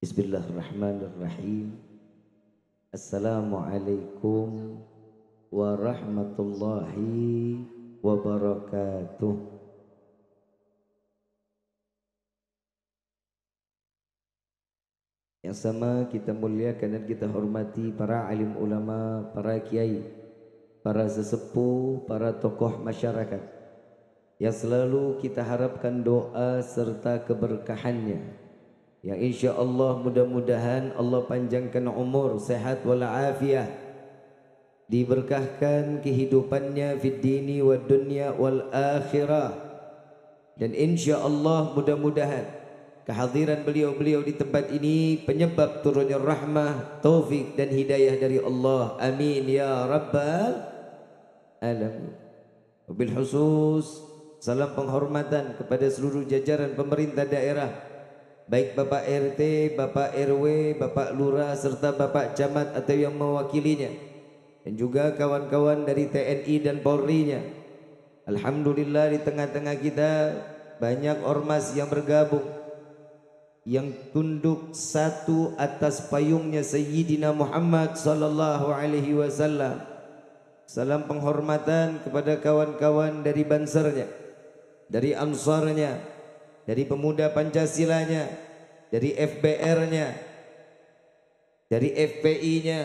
Bismillahirrahmanirrahim. Assalamualaikum warahmatullahi wabarakatuh. Yang sama kita muliakan dan kita hormati para alim ulama, para kiai, para sesepuh, para tokoh masyarakat yang selalu kita harapkan doa serta keberkahannya. Yang insya Allah mudah-mudahan Allah panjangkan umur, sehat walafiat, diberkahkan kehidupannya fid dini wad dunya wal akhirah, dan insya Allah mudah-mudahan kehadiran beliau-beliau di tempat ini penyebab turunnya rahmah, taufik dan hidayah dari Allah. Amin ya rabbal alamin. Wabil khusus salam penghormatan kepada seluruh jajaran pemerintah daerah, baik Bapak RT, Bapak RW, Bapak Lurah serta Bapak Camat atau yang mewakilinya, dan juga kawan-kawan dari TNI dan Polri-nya. Alhamdulillah di tengah-tengah kita banyak ormas yang bergabung, yang tunduk satu atas payungnya Sayyidina Muhammad sallallahu alaihi wasallam. Salam penghormatan kepada kawan-kawan dari Bansernya, dari Ansarnya, dari Pemuda Pancasilanya, dari FBR-nya, dari FPI-nya.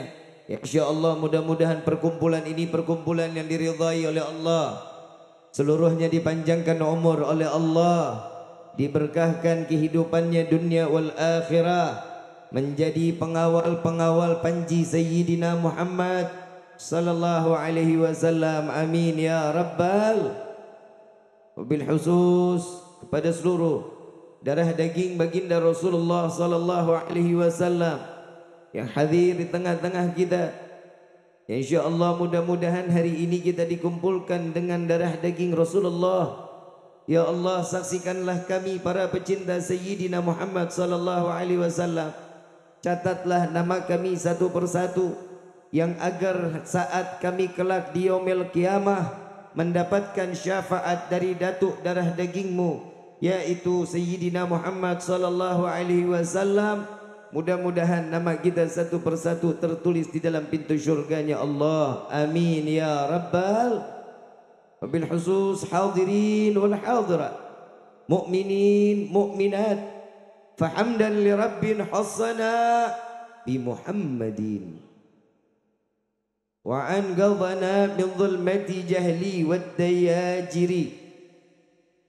Insyaallah mudah-mudahan perkumpulan ini perkumpulan yang diridhai oleh Allah. Seluruhnya dipanjangkan umur oleh Allah, diberkahkan kehidupannya dunia wal akhirah, menjadi pengawal-pengawal panji Sayyidina Muhammad sallallahu alaihi wasallam. Amin ya rabbal. Wabil khusus kepada seluruh darah daging baginda Rasulullah sallallahu alaihi wasallam yang hadir di tengah-tengah kita. Insyaallah mudah-mudahan hari ini kita dikumpulkan dengan darah daging Rasulullah. Ya Allah, saksikanlah kami para pecinta Sayyidina Muhammad sallallahu alaihi wasallam. Catatlah nama kami satu persatu, yang agar saat kami kelak di yaumil qiyamah mendapatkan syafaat dari datuk darah dagingmu, yaitu Sayyidina Muhammad sallallahu alaihi wasallam. Mudah-mudahan nama kita satu persatu tertulis di dalam pintu syurganya Allah. Amin ya rabbal. Wabil khusus hadirin wal hadirat, mu'minin mu'minat, fahamdan li rabbin hassana bi Muhammadin wa an qadana min dhulmati jahli wad dayajiri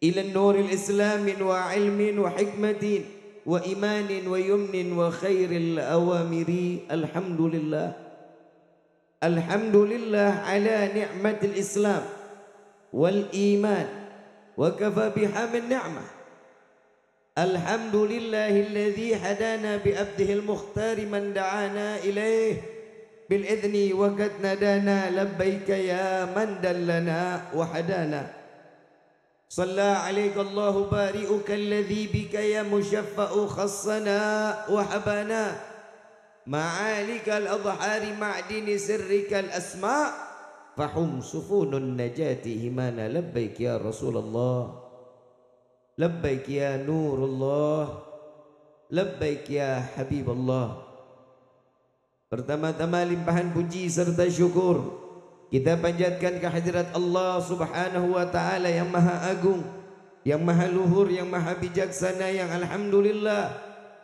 ila nuril islamin wa ilmin wa hikmatin wa imanin wa yumnin wa khairil awamiri. Alhamdulillah, alhamdulillah ala ni'matil islam wal iman wa kafa bihamid ni'mah. Alhamdulillahilladzi hadana bi abdihil mukhtar man da'ana ilaih bil idzni wa qad nadana labbaika ya man dallana wa hadana. Shalla alayka Allahu bari'uka alladzi bika ya mushaffa'u khassana wa habana ma'alika al-adhari ma'dini sirrika al-asma' fahum sufunun najati himana. Labbaik ya Rasulullah, labbaik ya Nurullah, labbaik ya Habibullah. Pertama-tama limpahan puji serta syukur kita panjatkan kehadirat Allah subhanahu wa ta'ala yang maha agung, yang maha luhur, yang maha bijaksana, yang alhamdulillah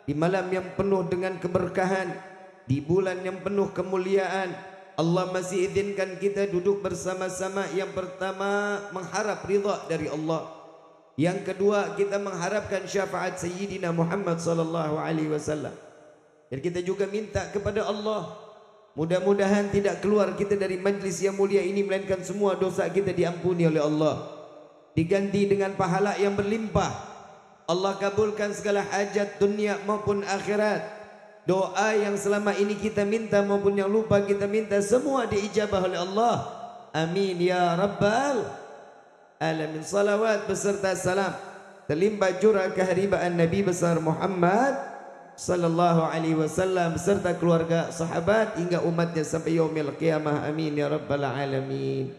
di malam yang penuh dengan keberkahan, di bulan yang penuh kemuliaan, Allah masih izinkan kita duduk bersama-sama. Yang pertama mengharap ridha dari Allah, yang kedua kita mengharapkan syafaat Sayyidina Muhammad sallallahu alaihi wasallam. Dan kita juga minta kepada Allah, mudah-mudahan tidak keluar kita dari majlis yang mulia ini melainkan semua dosa kita diampuni oleh Allah, diganti dengan pahala yang berlimpah. Allah kabulkan segala hajat dunia maupun akhirat. Doa yang selama ini kita minta maupun yang lupa kita minta, semua diijabah oleh Allah. Amin ya rabbal alamin. Salawat beserta salam terlimpah curah keharibaan Nabi besar Muhammad sallallahu alaihi wasallam beserta keluarga, sahabat hingga umatnya sampai yaumil qiyamah. Amin ya rabbal alamin.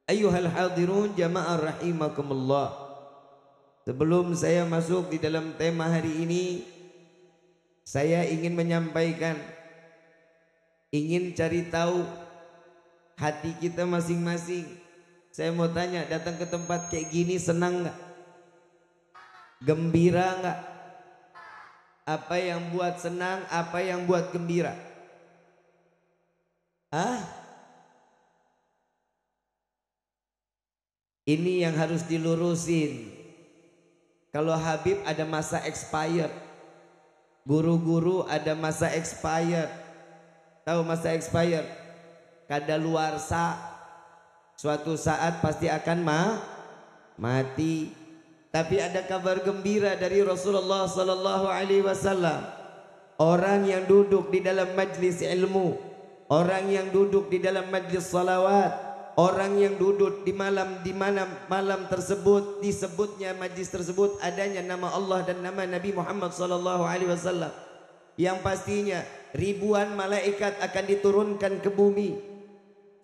Ayyuhal hadirun jamaah rahimakumullah. Sebelum saya masuk di dalam tema hari ini, Saya ingin menyampaikan, ingin cari tahu hati kita masing-masing. Saya mau tanya, datang ke tempat kayak gini senang nggak? Gembira nggak? Apa yang buat senang, apa yang buat gembira? Ini yang harus dilurusin. Kalau Habib ada masa expired, guru-guru ada masa expired. Tahu masa expired? Kadaluarsa, suatu saat pasti akan mati. Tapi ada kabar gembira dari Rasulullah sallallahu alaihi wasallam. Orang yang duduk di dalam majlis ilmu, orang yang duduk di dalam majlis salawat, orang yang duduk di mana malam tersebut disebutnya majlis tersebut adanya nama Allah dan nama Nabi Muhammad sallallahu alaihi wasallam, yang pastinya ribuan malaikat akan diturunkan ke bumi.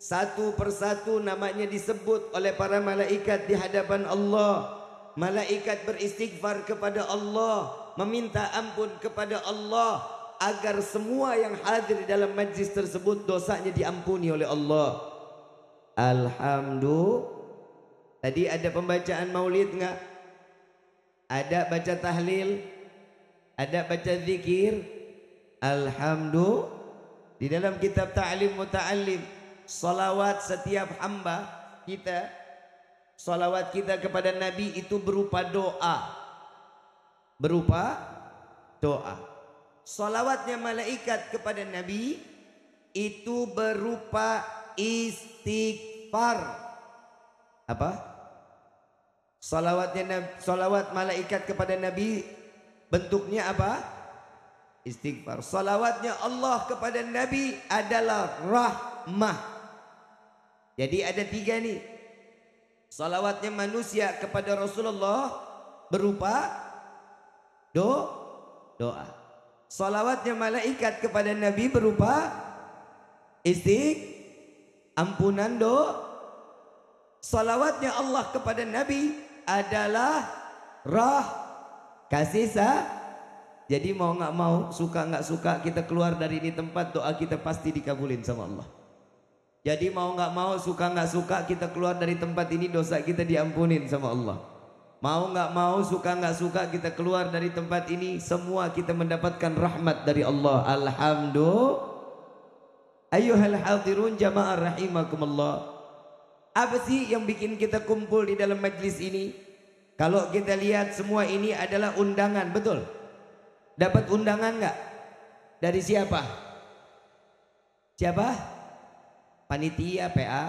Satu persatu namanya disebut oleh para malaikat di hadapan Allah. Malaikat beristighfar kepada Allah, meminta ampun kepada Allah agar semua yang hadir di dalam majlis tersebut dosanya diampuni oleh Allah. Alhamdulillah. Tadi ada pembacaan maulid enggak? Ada baca tahlil? Ada baca zikir? Alhamdulillah. Di dalam kitab Ta'lim Muta'allim, salawat setiap hamba kita, salawat kita kepada Nabi itu berupa doa. Berupa doa. Salawatnya malaikat kepada Nabi itu berupa istighfar. Apa? Salawat malaikat kepada Nabi bentuknya apa? Istighfar. Salawatnya Allah kepada Nabi adalah rahmah. Jadi ada tiga nih. Salawatnya manusia kepada Rasulullah berupa doa. Salawatnya malaikat kepada Nabi berupa ampunan doa. Salawatnya Allah kepada Nabi adalah kasih sayang. Jadi mau nggak mau, suka nggak suka, kita keluar dari ini tempat, doa kita pasti dikabulin sama Allah. Jadi mau nggak mau, suka nggak suka, kita keluar dari tempat ini, dosa kita diampunin sama Allah. Mau nggak mau, suka nggak suka, kita keluar dari tempat ini, semua kita mendapatkan rahmat dari Allah. Alhamdulillah. Ayyuhal hadirun jamaah rahimakumullah. Apa sih yang bikin kita kumpul di dalam majlis ini? Kalau kita lihat semua ini adalah undangan, betul? Dapat undangan nggak? Dari siapa? Siapa? Panitia PA.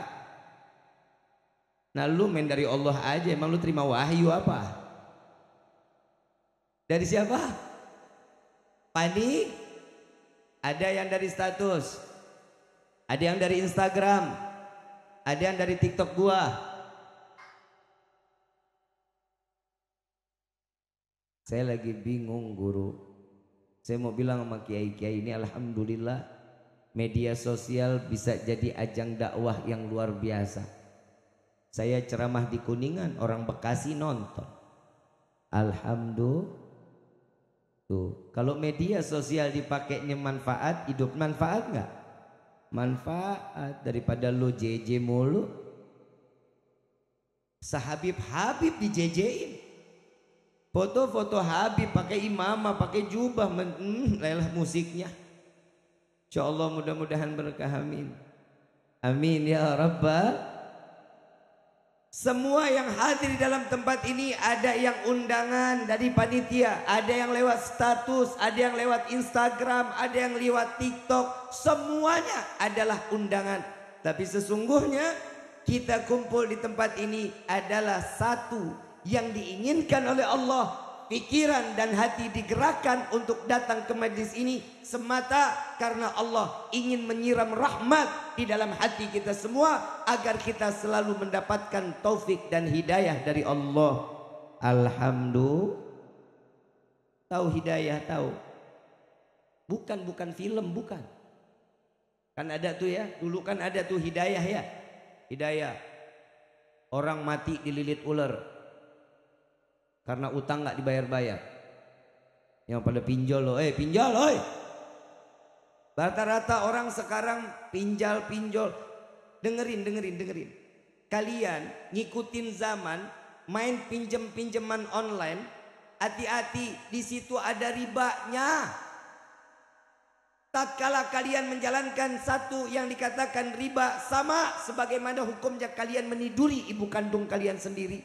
Nah lu main dari Allah aja, emang lu terima wahyu apa? Dari siapa? Ada yang dari status, ada yang dari Instagram, ada yang dari TikTok gua. Saya lagi bingung guru. Saya mau bilang sama kiai-kiai ini, alhamdulillah media sosial bisa jadi ajang dakwah yang luar biasa. Saya ceramah di Kuningan, orang Bekasi nonton. Alhamdulillah. Tuh, kalau media sosial dipakainya manfaat, hidup manfaat nggak? Manfaat. Daripada lo JJ mulu. Sehabib-habib di JJ-in. Foto-foto Habib pakai imamah, pakai jubah, lelah musiknya. Insya Allah mudah-mudahan berkah, amin. Amin ya Rabbal. Semua yang hadir di dalam tempat ini, ada yang undangan dari panitia, ada yang lewat status, ada yang lewat Instagram, ada yang lewat TikTok. Semuanya adalah undangan. Tapi sesungguhnya kita kumpul di tempat ini adalah satu yang diinginkan oleh Allah. Pikiran dan hati digerakkan untuk datang ke majlis ini semata karena Allah ingin menyiram rahmat di dalam hati kita semua agar kita selalu mendapatkan taufik dan hidayah dari Allah. Alhamdulillah. Tahu hidayah, tahu? Bukan film, bukan. Kan ada tuh ya, dulu kan ada tuh hidayah ya. Hidayah. Orang mati dililit ular karena utang nggak dibayar-bayar. Yang pada pinjol loh, pinjol oi. Rata-rata orang sekarang pinjol. Dengerin. Kalian ngikutin zaman, main pinjeman online, hati-hati, di situ ada ribanya. Tatkala kalian menjalankan satu yang dikatakan riba, sama sebagaimana hukumnya kalian meniduri ibu kandung kalian sendiri,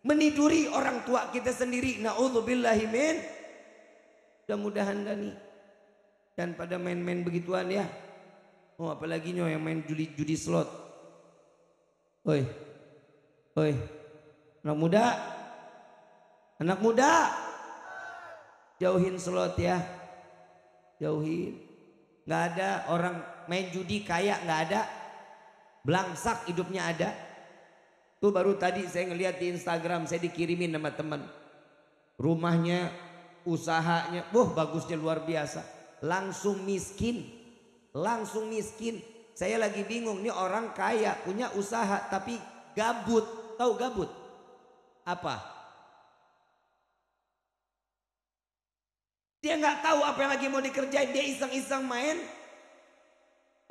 meniduri orang tua kita sendiri. Na'udzubillahi min. Mudah-mudahan nih. Dan pada main-main begituan ya. Oh, apalagi yang main judi slot. Oi. Anak muda. Jauhin slot ya. Jauhin. Nggak ada orang main judi kaya, nggak ada. Belangsak hidupnya ada. Tuh baru tadi saya ngeliat di Instagram, saya dikirimin sama teman. Rumahnya, usahanya, bagusnya luar biasa. Langsung miskin. Saya lagi bingung, nih orang kaya punya usaha tapi gabut. Tahu gabut? Apa? Dia nggak tahu apa yang lagi mau dikerjain, dia iseng-iseng main.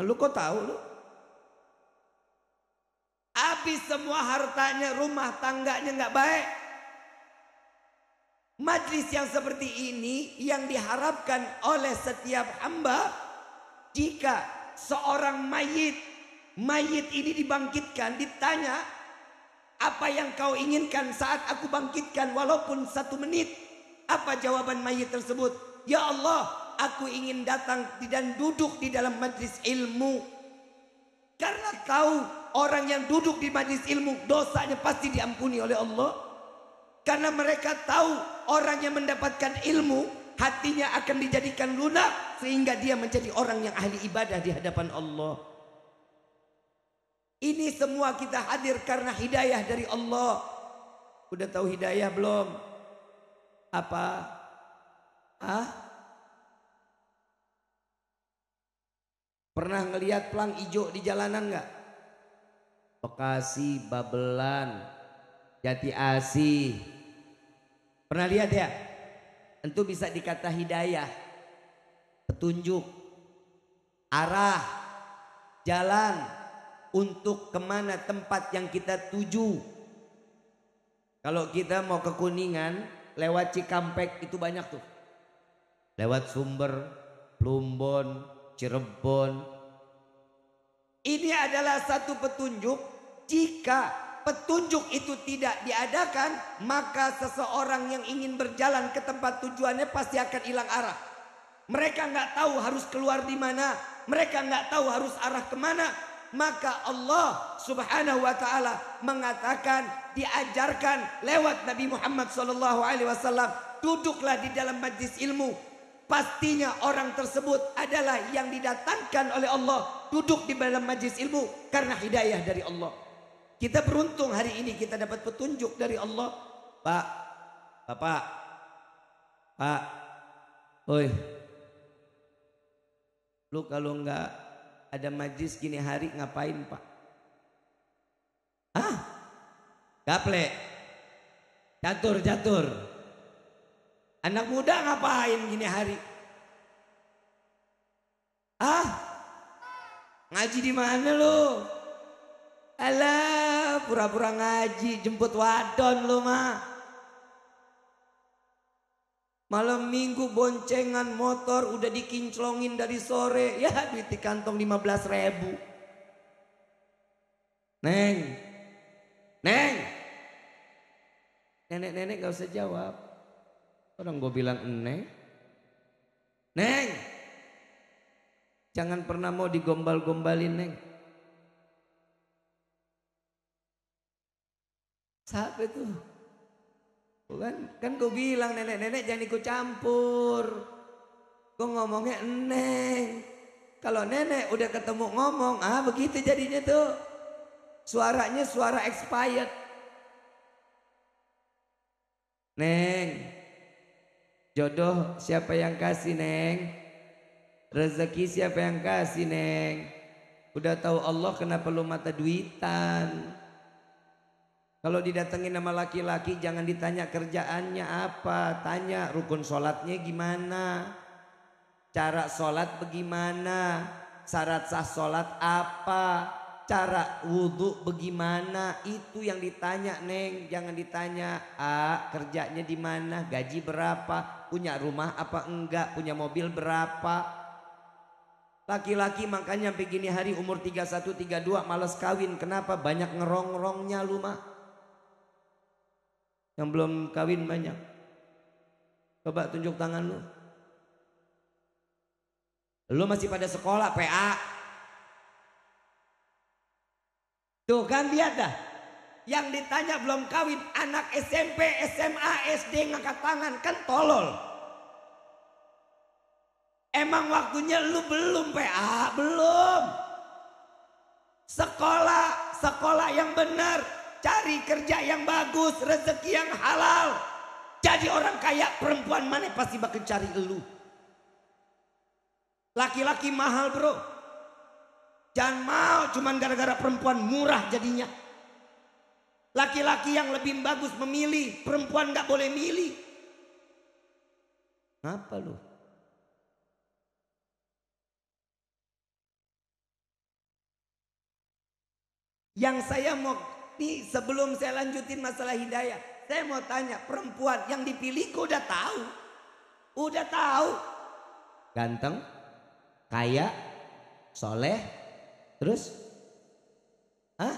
Lu kok tahu lu? Habis semua hartanya, rumah tangganya nggak baik. Majlis yang seperti ini yang diharapkan oleh setiap hamba, jika seorang mayit ini dibangkitkan, ditanya, apa yang kau inginkan saat aku bangkitkan walaupun 1 menit? Apa jawaban mayit tersebut? Ya Allah, aku ingin datang dan duduk di dalam majlis ilmu. Karena tahu orang yang duduk di majlis ilmu dosanya pasti diampuni oleh Allah. Karena mereka tahu orang yang mendapatkan ilmu hatinya akan dijadikan lunak sehingga dia menjadi orang yang ahli ibadah di hadapan Allah. Ini semua kita hadir karena hidayah dari Allah. Udah tahu hidayah belum? Apa? Pernah ngelihat pelang hijau di jalanan nggak? Bekasi, Babelan, Jati Asih. Pernah lihat ya? Tentu bisa dikata hidayah, petunjuk, arah, jalan untuk kemana tempat yang kita tuju. Kalau kita mau ke Kuningan, lewat Cikampek itu banyak tuh. Lewat Sumber, Plumbon, Cirebon. Ini adalah satu petunjuk. Jika petunjuk itu tidak diadakan, maka seseorang yang ingin berjalan ke tempat tujuannya pasti akan hilang arah. Mereka nggak tahu harus keluar di mana, mereka nggak tahu harus arah kemana. Maka Allah subhanahu wa ta'ala mengatakan, diajarkan lewat Nabi Muhammad SAW, duduklah di dalam majlis ilmu. Pastinya orang tersebut adalah yang didatangkan oleh Allah duduk di dalam majlis ilmu karena hidayah dari Allah. Kita beruntung hari ini kita dapat petunjuk dari Allah. Pak, Bapak, Pak, oi, lu kalau enggak ada majlis gini hari ngapain Pak? Gaple, catur. Anak muda ngapain gini hari? Ngaji di mana lu? Alah, pura-pura ngaji, jemput wadon lu mah. Malam minggu boncengan motor udah dikinclongin dari sore. Ya duit di kantong 15.000. Neng. Nenek gak usah jawab. Orang gue bilang Neng. Jangan pernah mau digombal-gombalin Neng. Siapa itu? Kan gue bilang nenek jangan ikut campur. Gue ngomongnya Neng. Kalau nenek udah ketemu ngomong, begitu jadinya tuh. Suaranya suara expired. Neng, jodoh siapa yang kasih Neng? Rezeki siapa yang kasih Neng? Udah tahu Allah kenapa lu mata duitan? Kalau didatengin sama laki-laki jangan ditanya kerjaannya apa, tanya rukun sholatnya gimana, cara sholat bagaimana, syarat sah sholat apa, cara wudhu bagaimana, itu yang ditanya neng. Jangan ditanya kerjanya di mana, gaji berapa, punya rumah apa enggak, punya mobil berapa. Laki-laki makanya begini hari umur 31, 32 malas kawin. Kenapa? Banyak ngerong-ngerongnya lu mah. Yang belum kawin banyak. Coba tunjuk tangan lu. Lu masih pada sekolah PA. Tuh kan lihat dah. Yang ditanya belum kawin, anak SMP, SMA, SD ngangkat tangan, kan tolol. Emang waktunya lu belum PA? Belum. Sekolah yang benar, cari kerja yang bagus, rezeki yang halal. Jadi orang kaya, perempuan mana pasti bakal cari lu. Laki-laki mahal bro. Jangan mau cuman gara-gara perempuan murah jadinya. Laki-laki yang lebih bagus memilih, perempuan gak boleh milih. Apa lu? Yang saya mau nih, sebelum saya lanjutin masalah hidayah, saya mau tanya, perempuan yang dipilih udah tahu? Udah tahu. Ganteng, kaya, soleh, terus? Hah?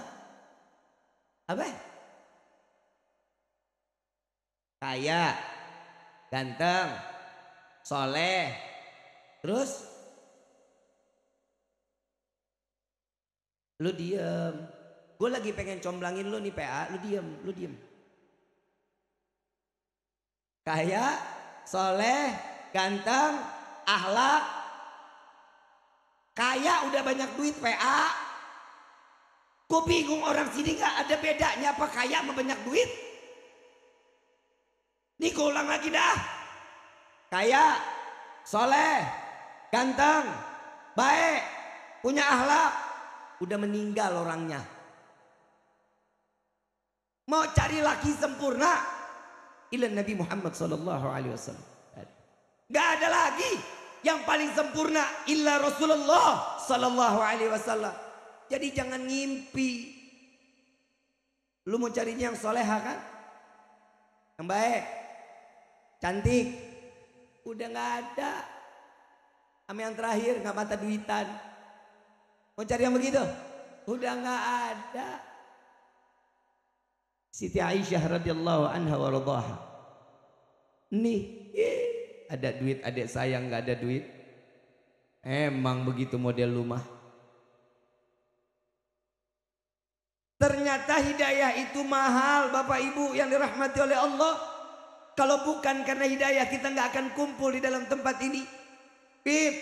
Apa? Kaya, ganteng, soleh, terus? Lu diem. Gue lagi pengen comblangin lu nih PA, lu diem. Kaya, soleh, ganteng, akhlak. Kaya udah banyak duit PA. Gue bingung orang sini gak ada bedanya apa kaya sama banyak duit. Nih gue ulang lagi dah. Kaya, soleh, ganteng, baik, punya akhlak. Udah meninggal orangnya. Mau cari laki sempurna, ilan Nabi Muhammad SAW. Gak ada lagi yang paling sempurna illa Rasulullah SAW. Jadi jangan ngimpi. Lu mau carinya yang soleha kan, yang baik, cantik, udah gak ada. Sama yang terakhir gak mata duitan. Mau cari yang begitu? Udah gak ada. Siti Aisyah radhiyallahu anha wa radhaha. Nih, ada duit adik saya nggak ada duit. Emang begitu model rumah. Ternyata hidayah itu mahal, Bapak Ibu yang dirahmati oleh Allah. Kalau bukan karena hidayah kita nggak akan kumpul di dalam tempat ini. Bib,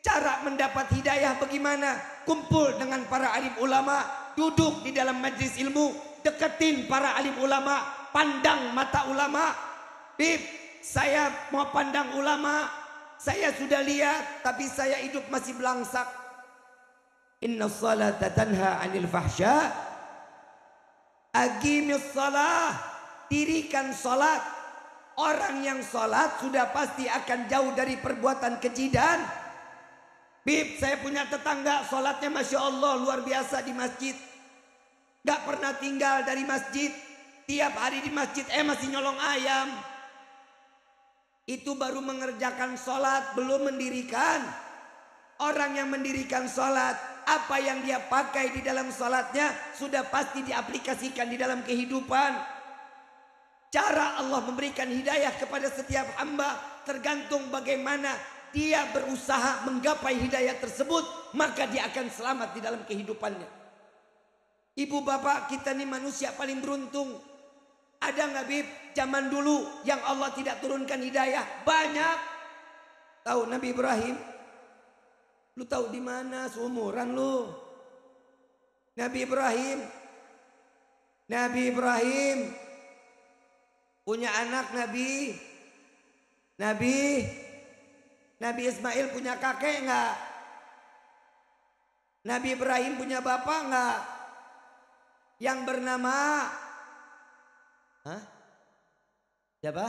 cara mendapat hidayah bagaimana? Kumpul dengan para alim ulama, duduk di dalam majlis ilmu. Deketin para alim ulama, pandang mata ulama. Bib, saya mau pandang ulama, saya sudah lihat, tapi saya hidup masih belangsak. Inna salata tanha anil fahsya. Aqimis salah, dirikan salat. Orang yang salat sudah pasti akan jauh dari perbuatan keji dan Bib, saya punya tetangga salatnya Masya Allah luar biasa di masjid. Gak pernah tinggal dari masjid. Tiap hari di masjid masih nyolong ayam. Itu baru mengerjakan sholat, belum mendirikan. Orang yang mendirikan sholat, apa yang dia pakai di dalam sholatnya sudah pasti diaplikasikan di dalam kehidupan. Cara Allah memberikan hidayah kepada setiap hamba tergantung bagaimana dia berusaha menggapai hidayah tersebut, maka dia akan selamat di dalam kehidupannya. Ibu bapak kita nih manusia paling beruntung. Ada nggak Bib zaman dulu yang Allah tidak turunkan hidayah? Banyak. Tahu Nabi Ibrahim? Lu tahu di mana? Seumuran lu. Nabi Ibrahim punya anak Nabi Ismail punya kakek nggak? Nabi Ibrahim punya bapak nggak? Yang bernama Hah? Siapa?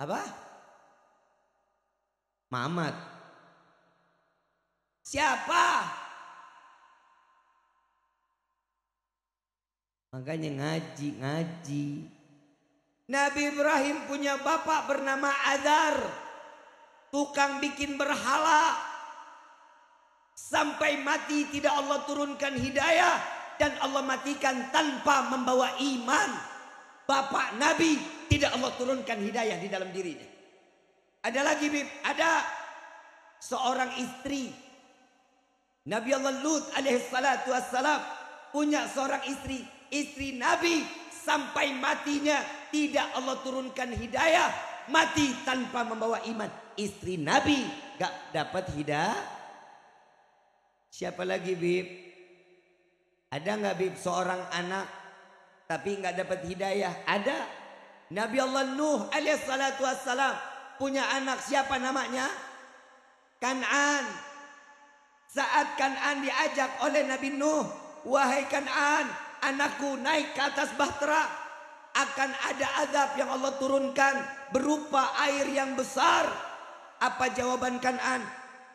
Apa? Muhammad. Siapa? Makanya ngaji. Nabi Ibrahim punya bapak bernama Azar, tukang bikin berhala. Sampai mati tidak Allah turunkan hidayah, dan Allah matikan tanpa membawa iman. Bapak Nabi tidak Allah turunkan hidayah di dalam dirinya. Ada lagi, Bib, ada seorang istri. Nabi Allah Lut alaihissalatu wassalam punya seorang istri. Istri Nabi sampai matinya tidak Allah turunkan hidayah, mati tanpa membawa iman. Istri Nabi gak dapat hidayah. Siapa lagi, Bib? Ada gak, Bib, seorang anak tapi gak dapat hidayah? Ada. Nabi Allah Nuh alaihissalatu wassalam punya anak, siapa namanya? Kan'an. Saat Kan'an diajak oleh Nabi Nuh, wahai Kan'an, anakku naik ke atas bahtera, akan ada azab yang Allah turunkan berupa air yang besar. Apa jawaban Kan'an?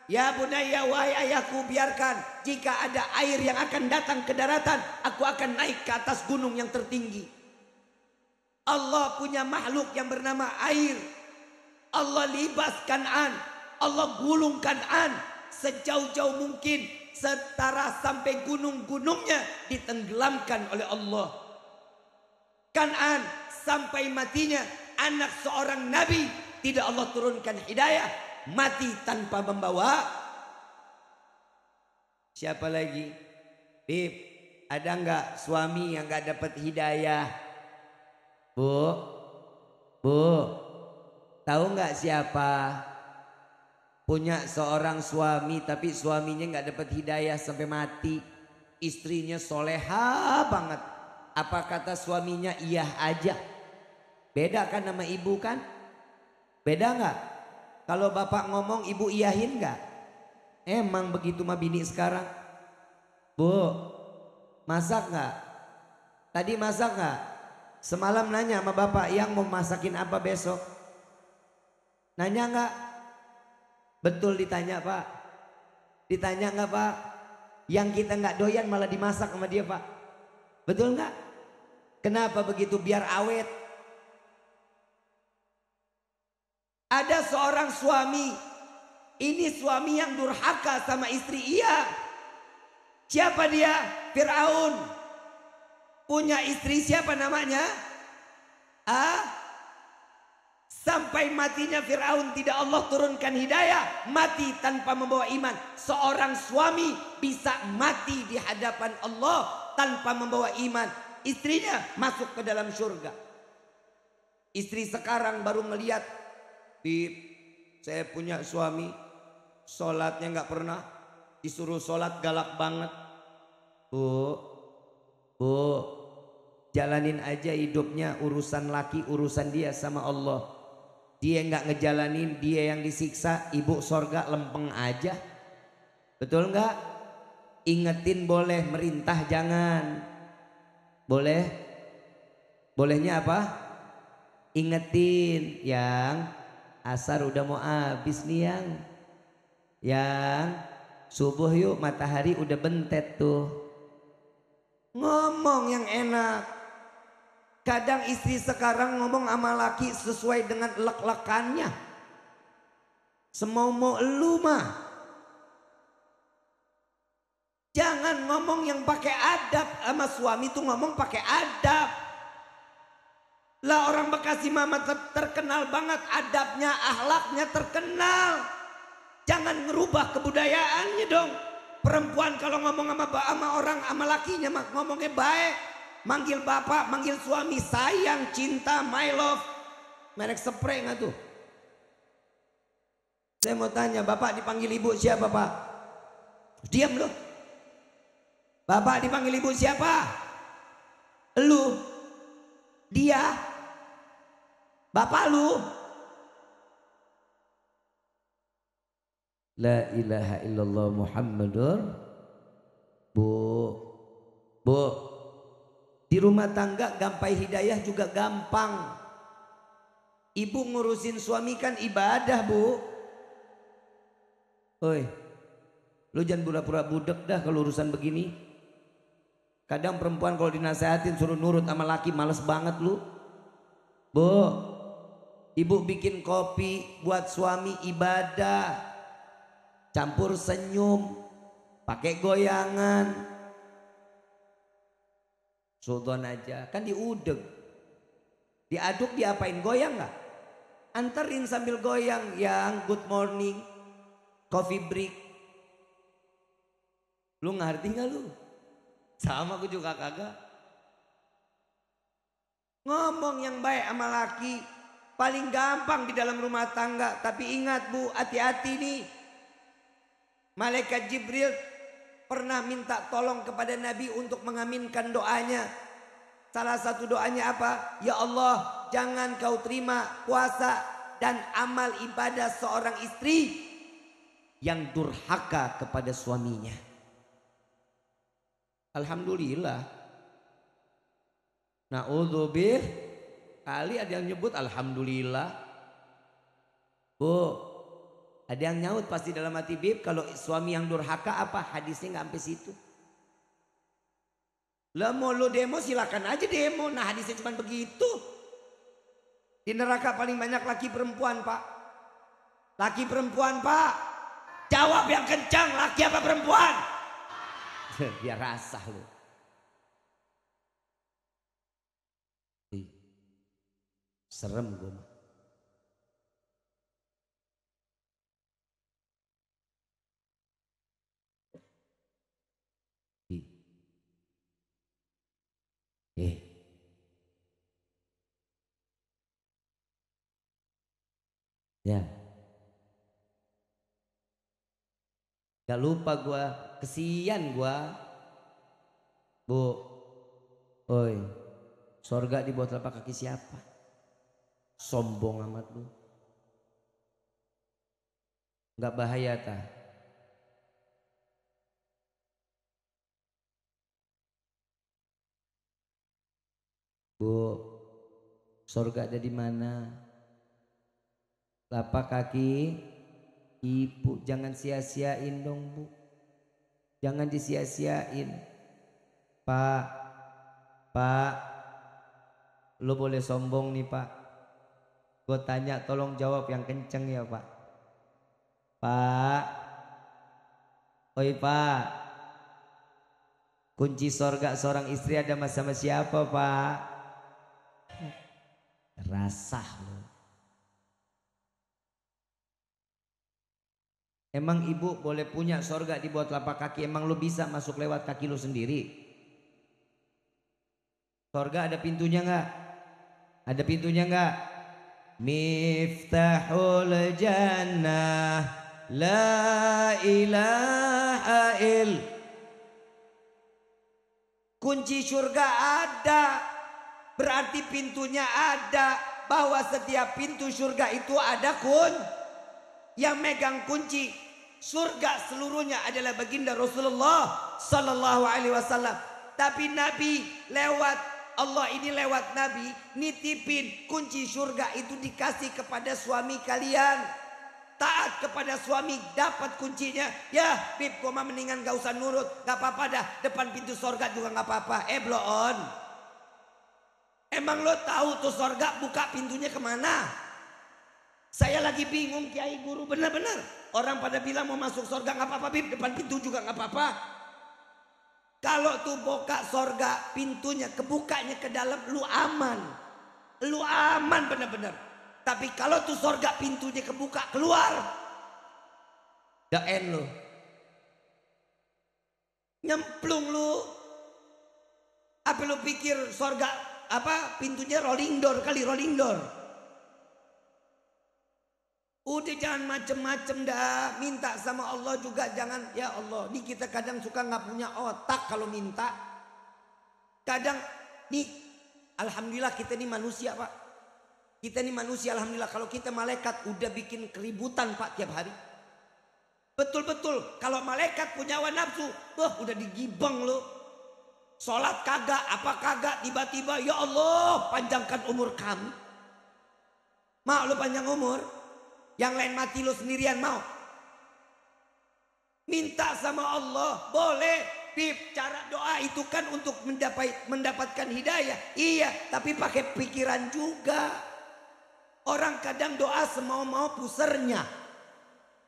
Ya bunayya, wahai ayahku, biarkan, jika ada air yang akan datang ke daratan, aku akan naik ke atas gunung yang tertinggi. Allah punya makhluk yang bernama air. Allah libas Kan'an, Allah gulung Kan'an sejauh-jauh mungkin, setara sampai gunung-gunungnya ditenggelamkan oleh Allah. Kan'an sampai matinya anak seorang nabi tidak Allah turunkan hidayah, mati tanpa membawa. Siapa lagi? Bib, ada nggak suami yang nggak dapat hidayah? Bu, tahu nggak siapa? Punya seorang suami tapi suaminya nggak dapat hidayah sampai mati. Istrinya soleha banget. Apa kata suaminya? Iya aja. Beda kan nama ibu kan? Beda nggak? Kalau bapak ngomong ibu iyahin nggak? Emang begitu mah bini sekarang. Bu, masak nggak? Tadi masak nggak? Semalam nanya sama bapak, yang mau masakin apa besok? Nanya nggak? Betul ditanya, Pak. Ditanya nggak, Pak? Yang kita nggak doyan malah dimasak sama dia, Pak. Betul nggak? Kenapa begitu? Biar awet. Ada seorang suami, ini suami yang durhaka sama istri. Iya. Siapa dia? Fir'aun. Punya istri siapa namanya? Sampai matinya Fir'aun tidak Allah turunkan hidayah, mati tanpa membawa iman. Seorang suami bisa mati di hadapan Allah tanpa membawa iman. Istrinya masuk ke dalam surga. Istri sekarang baru melihat, Bib, saya punya suami, sholatnya nggak pernah, disuruh sholat galak banget. Bu, jalanin aja hidupnya, urusan laki urusan dia sama Allah. Dia nggak ngejalanin, dia yang disiksa, ibu sorga lempeng aja. Betul nggak? Ingetin boleh, merintah jangan. Boleh? Bolehnya apa? Ingetin. Yang asar udah mau habis nih, yang subuh yuk, matahari udah bentet tuh. Ngomong yang enak. Kadang istri sekarang ngomong sama laki sesuai dengan lek-lekannya. Semau-mau elu mah. Jangan ngomong yang pakai adab. Sama suami tuh ngomong pakai adab. Lah orang Bekasi mama terkenal banget adabnya, akhlaknya terkenal. Jangan ngerubah kebudayaannya dong. Perempuan kalau ngomong sama orang, sama lakinya ngomongnya baik. Manggil bapak, manggil suami, sayang, cinta, my love. Merek spray nggak tuh? Saya mau tanya, bapak dipanggil ibu siapa, Pak? Diam loh. Bapak dipanggil ibu siapa? Lu. Dia. Bapak lu. La ilaha illallah Muhammadur. Bu. Di rumah tangga gapai hidayah juga gampang. Ibu ngurusin suami kan ibadah, Bu. Oi, lu jangan pura-pura budek dah kalau urusan begini. Kadang perempuan kalau dinasehatin suruh nurut sama laki males banget lu. Bu, ibu bikin kopi buat suami ibadah. Campur senyum, pakai goyangan. Sultan aja, kan diudeg. Diaduk diapain, goyang gak? Anterin sambil goyang, yang good morning, coffee break. Lu ngerti gak lu? Sama aku juga kagak. Ngomong yang baik sama laki paling gampang di dalam rumah tangga. Tapi ingat Bu, hati-hati nih. Malaikat Jibril pernah minta tolong kepada Nabi untuk mengaminkan doanya. Salah satu doanya apa? Ya Allah, jangan kau terima puasa dan amal ibadah seorang istri yang durhaka kepada suaminya. Alhamdulillah. Na'udzubillah. Kali ada yang nyebut alhamdulillah. Bu, ada yang nyaut pasti dalam hati bib, kalau suami yang durhaka apa? Hadisnya nggak sampai situ. Lah mau lo demo silakan aja demo. Nah hadisnya cuma begitu. Di neraka paling banyak laki perempuan, Pak. Laki perempuan, Pak. Jawab yang kencang, laki apa perempuan? Biar rasah lo. Serem gue mah. Ya. Gak lupa gua, kesian gua. Bu. Oi. Sorga di bawah telapak kaki siapa? Sombong amat lu. Gak bahaya tah? Bu. Sorga ada di mana? Telapak kaki ibu. Jangan sia-siain dong Bu. Jangan disia-siain. Pak. Pak. Lo boleh sombong nih Pak. Gue tanya tolong jawab yang kenceng ya Pak. Pak. Oi Pak. Kunci sorga seorang istri ada sama siapa Pak? Rasah lo. Emang ibu boleh punya sorga di bawah telapak kaki? Emang lu bisa masuk lewat kaki lu sendiri? Sorga ada pintunya nggak? Ada pintunya nggak? Miftahul jannah la ilaha il. Kunci surga ada, berarti pintunya ada. Bahwa setiap pintu surga itu ada yang megang kunci surga seluruhnya adalah baginda Rasulullah sallallahu alaihi wasallam. Tapi Nabi lewat Allah ini lewat Nabi nitipin kunci surga itu dikasih kepada suami kalian. Taat kepada suami dapat kuncinya. Ya Bib koma mendingan gak usah nurut, gak apa-apa dah, depan pintu surga juga gak apa-apa. Blow on. Emang lo tahu tuh surga buka pintunya kemana? Saya lagi bingung kiai guru, benar-benar orang pada bilang mau masuk surga nggak apa-apa Bib, depan pintu juga nggak apa-apa. Kalau tuh buka surga pintunya kebukanya ke dalam, lu aman benar-benar. Tapi kalau tuh surga pintunya kebuka keluar, the end lu, nyemplung lu. Apa lu pikir surga apa pintunya rolling door kali, rolling door. Udah jangan macem-macem dah, minta sama Allah juga jangan. Ya Allah, nih kita kadang suka nggak punya otak kalau minta. Kadang nih, alhamdulillah kita nih manusia Pak. Kita nih manusia alhamdulillah. Kalau kita malaikat udah bikin keributan Pak tiap hari. Betul-betul kalau malaikat punya hawa nafsu, wah udah digibeng lo. Sholat kagak, apa kagak, tiba-tiba ya Allah panjangkan umur kami. Mau lu panjang umur? Yang lain mati lu sendirian mau? Minta sama Allah, boleh. Bib, cara doa itu kan untuk mendapatkan hidayah. Iya, tapi pakai pikiran juga. Orang kadang doa semau-mau pusernya.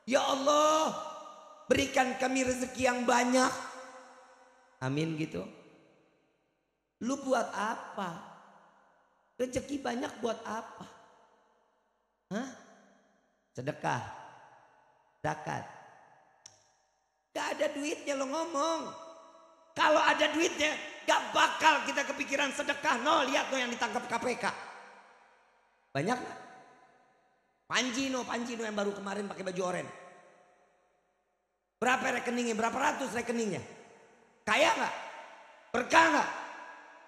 Ya Allah, berikan kami rezeki yang banyak. Amin gitu. Lu buat apa? Rezeki banyak buat apa? Hah? Sedekah, zakat. Gak ada duitnya lo ngomong. Kalau ada duitnya gak bakal kita kepikiran sedekah. No, lihat no yang ditangkap KPK. Banyak gak? Panji no yang baru kemarin pakai baju oranye. Berapa rekeningnya? Berapa ratus rekeningnya? Kaya gak? Berkah gak?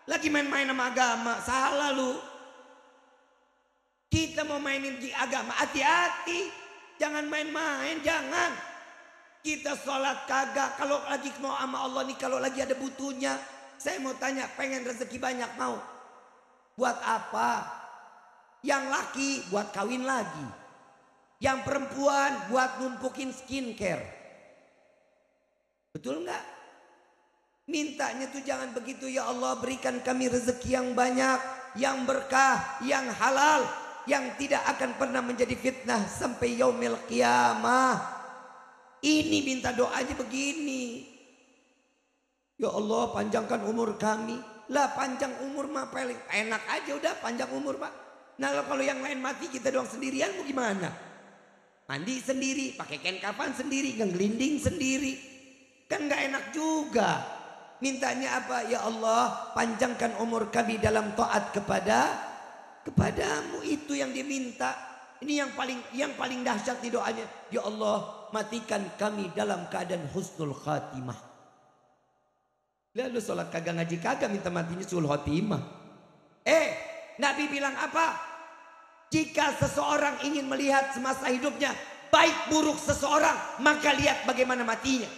Lagi main-main sama agama. Salah lu. Kita mau mainin di agama, hati-hati. Jangan main-main, jangan. Kita sholat kagak. Kalau lagi mau sama Allah nih, kalau lagi ada butuhnya. Saya mau tanya, pengen rezeki banyak mau? Buat apa? Yang laki buat kawin lagi. Yang perempuan buat numpukin skincare. Betul nggak? Mintanya tuh jangan begitu. Ya Allah, berikan kami rezeki yang banyak, yang berkah, yang halal, yang tidak akan pernah menjadi fitnah sampai yaumil qiyamah. Ini minta doanya begini. Ya Allah, panjangkan umur kami. Lah panjang umur mah paling enak aja udah panjang umur Pak. Nah kalau yang lain mati kita doang sendirian mau gimana? Mandi sendiri, pakai kain kafan sendiri, ngelinding sendiri. Kan gak enak juga. Mintanya apa? Ya Allah, panjangkan umur kami dalam taat kepadamu. Itu yang dia minta. Ini yang paling dahsyat di doanya. Ya Allah, matikan kami dalam keadaan husnul khatimah. Lalu sholat kagak ngaji kagak minta matinya sul khatimah. Nabi bilang apa? Jika seseorang ingin melihat semasa hidupnya baik buruk seseorang, maka lihat bagaimana matinya.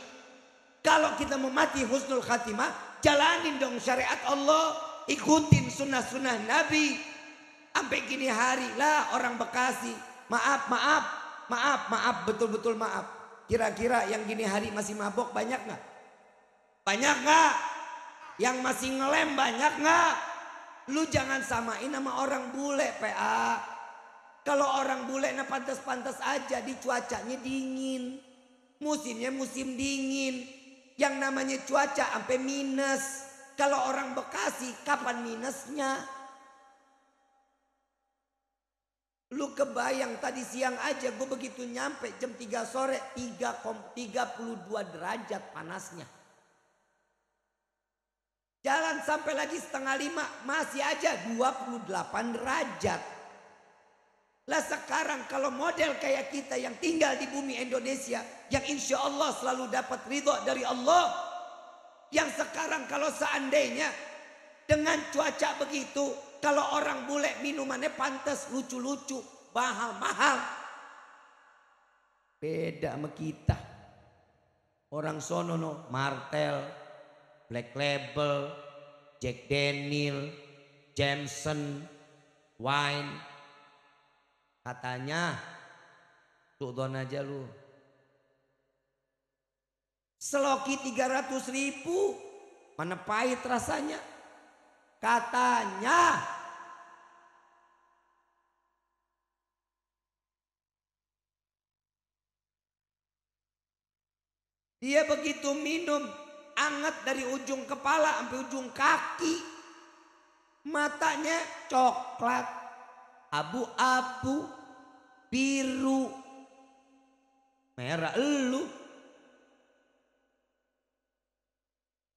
Kalau kita mau mati husnul khatimah, jalanin dong syariat Allah, ikutin sunnah-sunnah Nabi. Sampai gini hari lah orang Bekasi, maaf, betul-betul maaf. Kira-kira yang gini hari masih mabok banyak nggak? Banyak nggak? Yang masih ngelem banyak nggak? Lu jangan samain sama orang bule PA. Kalau orang bule nah pantas-pantas aja, di cuacanya dingin. Musimnya musim dingin. Yang namanya cuaca sampai minus. Kalau orang Bekasi kapan minusnya? Lu kebayang tadi siang aja gue begitu nyampe jam 3 sore 32 derajat panasnya. Jalan sampai lagi 4:30 masih aja 28 derajat. Lah sekarang kalau model kayak kita yang tinggal di bumi Indonesia, yang insya Allah selalu dapat ridho dari Allah, yang sekarang kalau seandainya dengan cuaca begitu, kalau orang bule minumannya pantas lucu-lucu, mahal-mahal. Beda sama kita. Orang sono no, Martel, Black Label, Jack Daniel, Jameson, wine. Katanya, suudon aja lu. Seloki 300.000, mana pahit rasanya. Katanya. Dia begitu minum, anget dari ujung kepala sampai ujung kaki. Matanya coklat, abu-abu, biru, merah elu.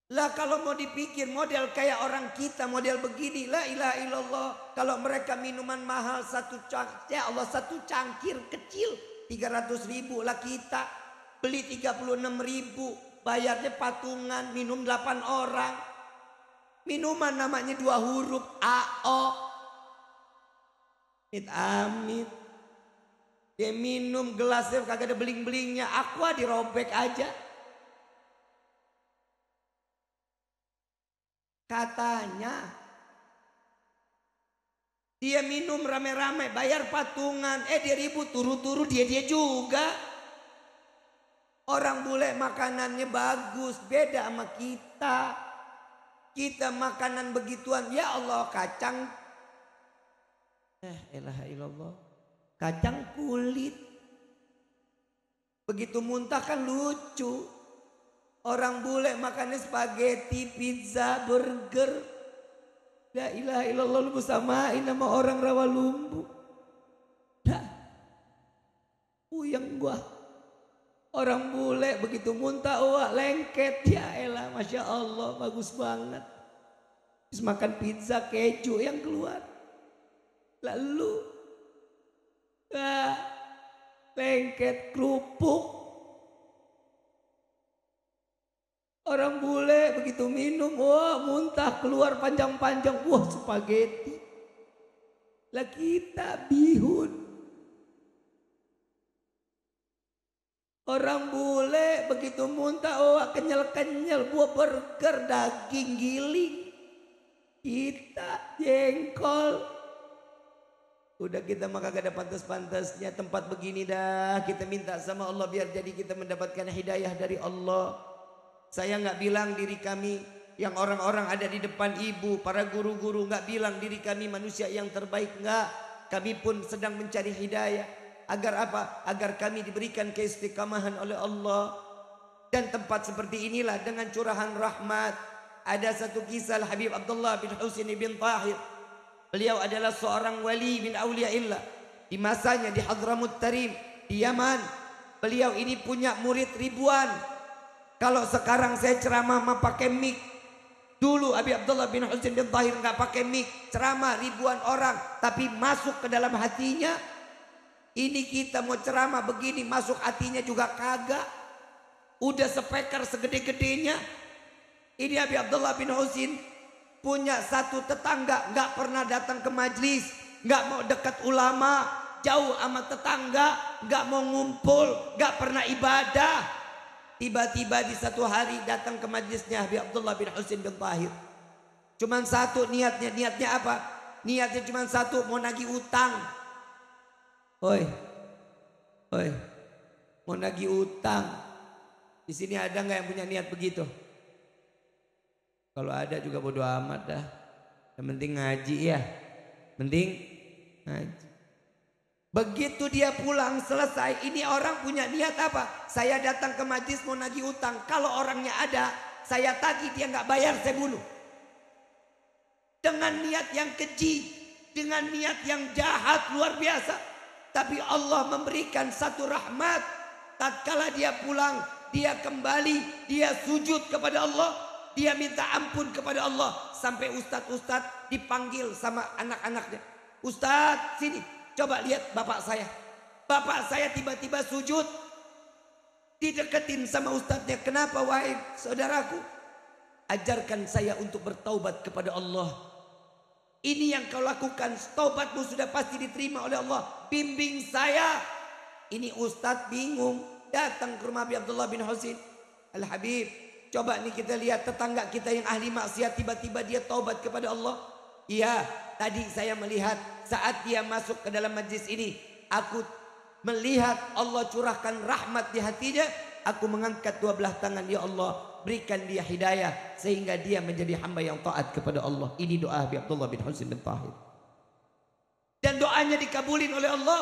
Lah kalau mau dipikir model kayak orang kita model begini, la ilaha illallah. Kalau mereka minuman mahal satu cangkir, ya Allah satu cangkir kecil 300.000, lah kita beli 36.000, bayarnya patungan, minum 8 orang. Minuman namanya 2 huruf AO. Amit. Dia minum gelasnya kagak ada beling-belingnya, aqua dirobek aja. Katanya dia minum rame-rame, bayar patungan. Dia ribut, turu-turu dia juga. Orang bule makanannya bagus, beda sama kita. Kita makanan begituan, ya Allah, kacang. Ilaha illallah. Kacang kulit. Begitu muntah kan lucu. Orang bule makannya spaghetti, pizza, burger. La ilaha illallah, lu samain sama orang Rawalumbu. Dah. Puyeng gua. Orang bule begitu muntah, wah lengket. Ya elah, Masya Allah, bagus banget. Terus makan pizza, keju yang keluar. Lalu lengket, kerupuk. Orang bule begitu minum, wah muntah keluar panjang-panjang, wah spaghetti. Lah kita bihun. Orang bule begitu muntah, wah kenyal-kenyal, buah burger, daging giling. Kita jengkol. Udah kita maka gak ada pantas-pantasnya tempat begini dah. Kita minta sama Allah biar jadi kita mendapatkan hidayah dari Allah. Saya gak bilang diri kami yang orang-orang ada di depan ibu, para guru-guru, gak bilang diri kami manusia yang terbaik, enggak. Kami pun sedang mencari hidayah. Agar apa? Agar kami diberikan keistiqamahan oleh Allah. Dan tempat seperti inilah dengan curahan rahmat. Ada satu kisah Habib Abdullah bin Husain bin Tahir. Beliau adalah seorang wali bin awliyaillah. Di masanya di Hadramut Tarim, di Yaman. Beliau ini punya murid ribuan. Kalau sekarang saya ceramah mah pakai mic. Dulu Habib Abdullah bin Husain bin Tahir nggak pakai mic. Ceramah ribuan orang. Tapi masuk ke dalam hatinya. Ini kita mau ceramah begini, masuk hatinya juga kagak. Udah speaker segede-gedenya. Ini Habib Abdullah bin Husain punya satu tetangga gak pernah datang ke majlis, gak mau dekat ulama, jauh sama tetangga, gak mau ngumpul, gak pernah ibadah. Tiba-tiba di satu hari datang ke majlisnya Habib Abdullah bin Husain bin Tahir. Cuman satu niatnya. Niatnya apa? Niatnya cuman satu, mau nagih utang. Oi, mau nagih utang. Di sini ada nggak yang punya niat begitu? Kalau ada juga bodo amat dah. Yang penting ngaji ya. Penting ngaji. Begitu dia pulang selesai, ini orang punya niat apa? Saya datang ke majlis mau nagih utang. Kalau orangnya ada, saya tagih, dia nggak bayar, saya bunuh. Dengan niat yang keji, dengan niat yang jahat luar biasa. Tapi Allah memberikan satu rahmat. Tatkala dia pulang, dia kembali, dia sujud kepada Allah, dia minta ampun kepada Allah. Sampai ustadz dipanggil sama anak-anaknya. Ustadz sini, coba lihat bapak saya. Bapak saya tiba-tiba sujud. Dideketin sama ustadznya. Kenapa wahai saudaraku? Ajarkan saya untuk bertaubat kepada Allah. Ini yang kau lakukan, taubatmu sudah pasti diterima oleh Allah. Bimbing saya. Ini ustadz bingung. Datang ke rumah Habib Abdullah bin Husain. Al-Habib, coba nih kita lihat tetangga kita yang ahli maksiat, tiba-tiba dia taubat kepada Allah. Iya, tadi saya melihat saat dia masuk ke dalam majlis ini, aku melihat Allah curahkan rahmat di hatinya. Aku mengangkat dua belah tangan, ya Allah, berikan dia hidayah sehingga dia menjadi hamba yang taat kepada Allah. Ini doa Habib Abdullah bin Husain bin Tahir. Dan doanya dikabulin oleh Allah.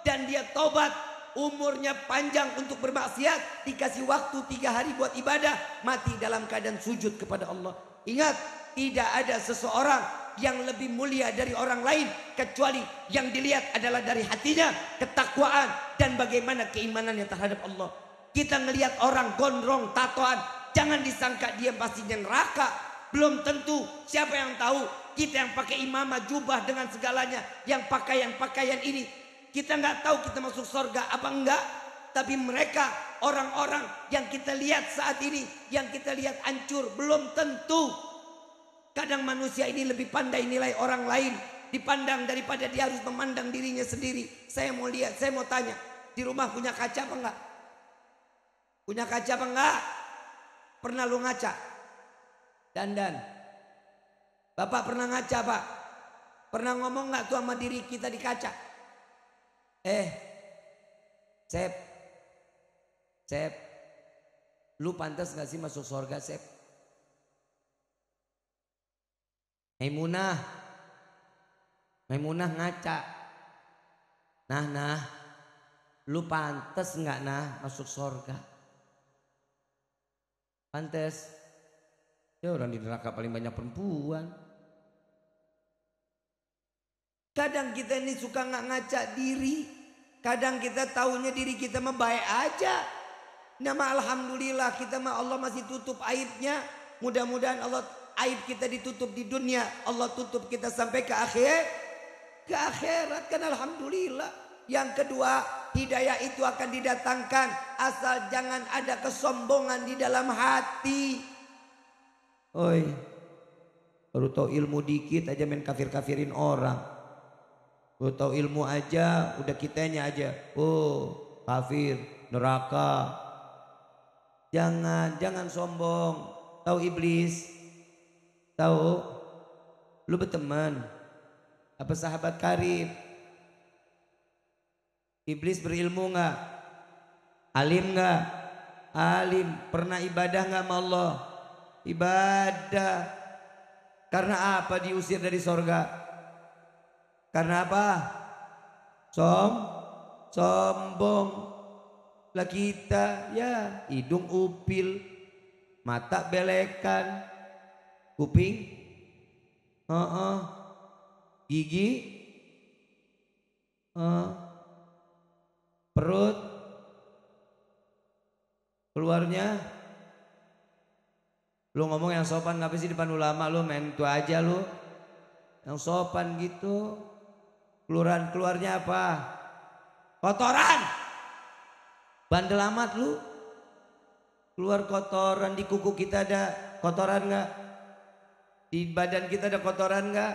Dan dia taubat. Umurnya panjang untuk bermaksiat. Dikasih waktu 3 hari buat ibadah. Mati dalam keadaan sujud kepada Allah. Ingat, tidak ada seseorang yang lebih mulia dari orang lain. Kecuali yang dilihat adalah dari hatinya, ketakwaan, dan bagaimana keimanannya terhadap Allah. Kita ngelihat orang gondrong, tatoan, jangan disangka dia pastinya neraka. Belum tentu. Siapa yang tahu? Kita yang pakai imamah, jubah dengan segalanya, yang pakaian-pakaian ini, kita nggak tahu kita masuk surga apa enggak. Tapi mereka orang-orang yang kita lihat saat ini, yang kita lihat hancur, belum tentu. Kadang manusia ini lebih pandai nilai orang lain dipandang daripada dia harus memandang dirinya sendiri. Saya mau lihat, saya mau tanya, di rumah punya kaca apa enggak? Punya kaca apa enggak? Pernah lu ngaca? Dandan. Bapak pernah ngaca Pak? Pernah ngomong nggak tuh sama diri kita di kaca? Sep, Sep, lu pantas gak sih masuk surga Sep? Maimunah ngaca. Nah, lu pantas nggak masuk surga? Pantas. Ya orang di neraka paling banyak perempuan. Kadang kita ini suka nggak ngaca diri. Kadang kita taunya diri kita mah baik aja. Nama alhamdulillah kita mah Allah masih tutup aibnya. Mudah-mudahan Allah aib kita ditutup di dunia. Allah tutup kita sampai ke akhirat kan alhamdulillah. Yang kedua, hidayah itu akan didatangkan asal jangan ada kesombongan di dalam hati. Oi, baru tahu ilmu dikit aja main kafir-kafirin orang. Baru tahu ilmu aja udah kitanya aja. Oh, kafir, neraka. Jangan sombong. Tahu iblis? Tahu? Lu berteman apa sahabat karib? Iblis berilmu nggak? Alim nggak? Alim. Pernah ibadah nggak sama Allah? Ibadah. Karena apa diusir dari sorga? Karena apa? Sombong. Lah kita ya hidung upil, mata belekan, kuping, gigi, perut, keluarnya. Lu ngomong yang sopan ngapa sih depan ulama lu main itu aja lu. Yang sopan gitu. Keluarnya apa? Kotoran. Bandel amat lu. Keluar kotoran di kuku kita ada kotoran nggak? Di badan kita ada kotoran nggak?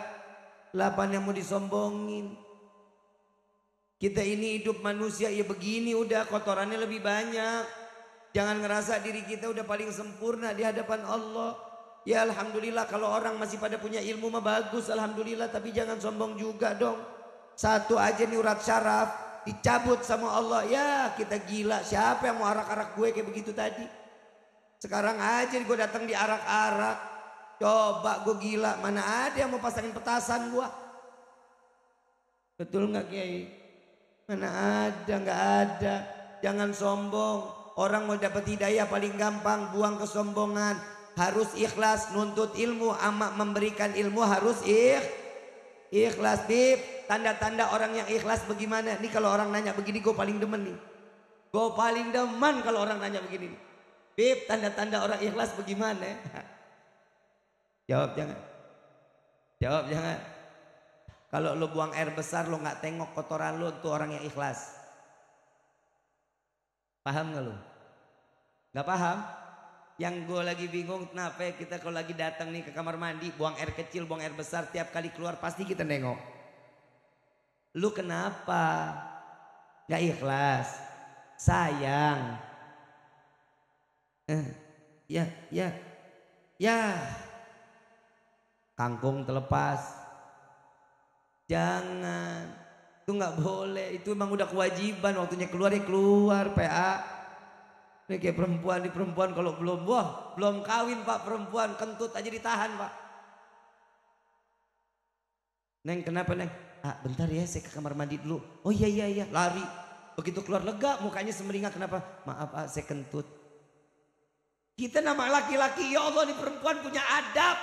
Lapan yang mau disombongin. Kita ini hidup manusia ya begini udah kotorannya lebih banyak. Jangan ngerasa diri kita udah paling sempurna di hadapan Allah. Ya alhamdulillah kalau orang masih pada punya ilmu mah bagus alhamdulillah. Tapi jangan sombong juga dong. Satu aja nih urat syaraf dicabut sama Allah. Ya kita gila, siapa yang mau arak-arak gue kayak begitu tadi? Sekarang aja gue datang diarak-arak. Coba gue gila, mana ada yang mau pasangin petasan gue? Betul gak Kiai? Mana ada, gak ada. Jangan sombong. Orang mau dapat hidayah paling gampang buang kesombongan. Harus ikhlas nuntut ilmu, ama memberikan ilmu harus ikhlas. Bib, tanda-tanda orang yang ikhlas bagaimana? Nih kalau orang nanya begini gue paling demen nih. Gue paling demen kalau orang nanya begini. Bib, tanda-tanda orang ikhlas bagaimana? Jawab jangan. Kalau lo buang air besar lo nggak tengok kotoran lo, tuh orang yang ikhlas. Paham gak lo? Gak paham? Yang gue lagi bingung kenapa kita kalau lagi datang nih ke kamar mandi buang air kecil, buang air besar, tiap kali keluar pasti kita nengok. Lu kenapa? Gak ikhlas? Sayang? Ya. Kangkung terlepas. Jangan. Itu nggak boleh, itu emang udah kewajiban waktunya keluar ya keluar PA. Ini kayak perempuan kalau belum kawin Pak, perempuan kentut aja ditahan Pak. Neng kenapa Neng? Bentar ya saya ke kamar mandi dulu. Oh iya lari. Begitu keluar lega mukanya semeringah, kenapa? Maaf saya kentut. Kita nama laki-laki ya Allah nih perempuan punya adab.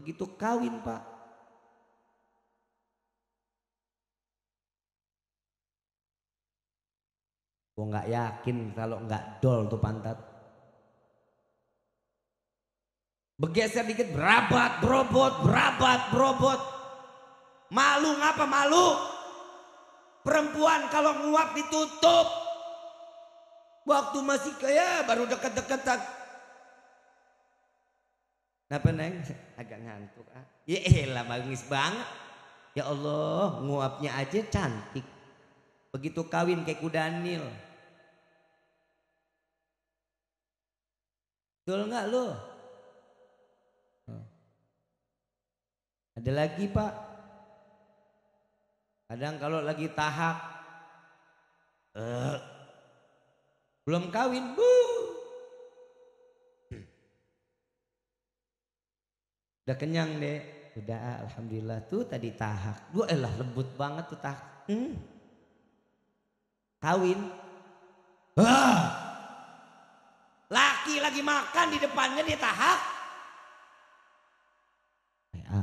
Begitu kawin Pak. Gue gak yakin kalau gak dol tuh pantat. Bergeser dikit berabat berobot. Malu ngapa malu? Perempuan kalau nguap ditutup. Waktu masih kayak baru deket-deketan. Kenapa Neng? Agak ngantuk. Ya elah bagus banget. Ya Allah nguapnya aja cantik. Begitu kawin kayak kudanil. Betul nggak lo? Ada lagi Pak. Kadang kalau lagi tahap belum kawin, udah kenyang deh. Udah alhamdulillah tuh tadi tahak. Duh elah lembut banget tuh tahak. Kawin. Laki lagi makan di depannya dia tahak.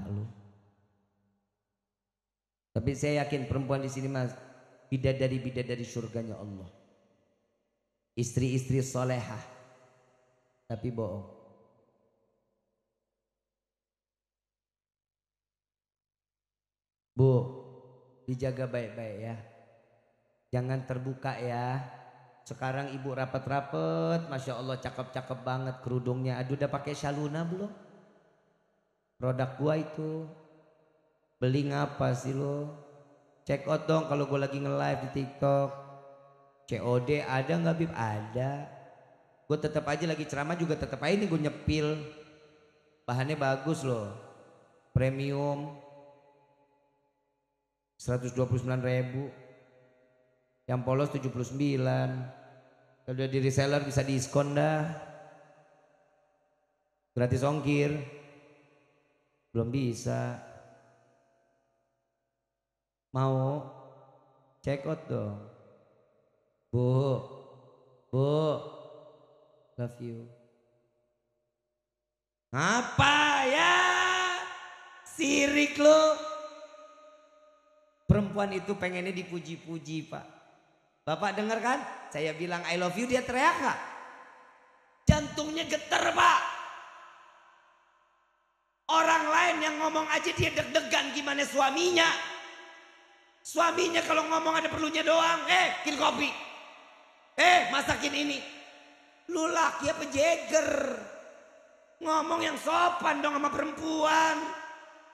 Lu. Tapi saya yakin perempuan di sini mas bidadari surganya Allah. Istri-istri solehah. Tapi bohong. Bu, dijaga baik-baik ya. Jangan terbuka ya. Sekarang ibu rapet-rapet, masya Allah cakep-cakep banget kerudungnya. Aduh udah pakai Shaluna belum? Produk gua itu. Beli ngapa sih lo? Check out dong kalau gua lagi nge-live di TikTok. COD ada nggak Bib? Ada. Gue tetap aja lagi ceramah juga tetap aja nih gue nyepil. Bahannya bagus loh. Premium. 129.000. Yang polos 79. Kalau udah di reseller bisa diskon dah. Gratis ongkir. Belum bisa. Mau check out dong. Bu, love you. Apa ya? Sirik lo. Perempuan itu pengennya dipuji-puji Pak. Bapak dengar kan? Saya bilang I love you dia teriak gak? Jantungnya getar Pak. Orang lain yang ngomong aja dia deg-degan gimana suaminya. Suaminya kalau ngomong ada perlunya doang. Kill kopi. Masakin ini. Lu laki apa jeger? Ngomong yang sopan dong sama perempuan.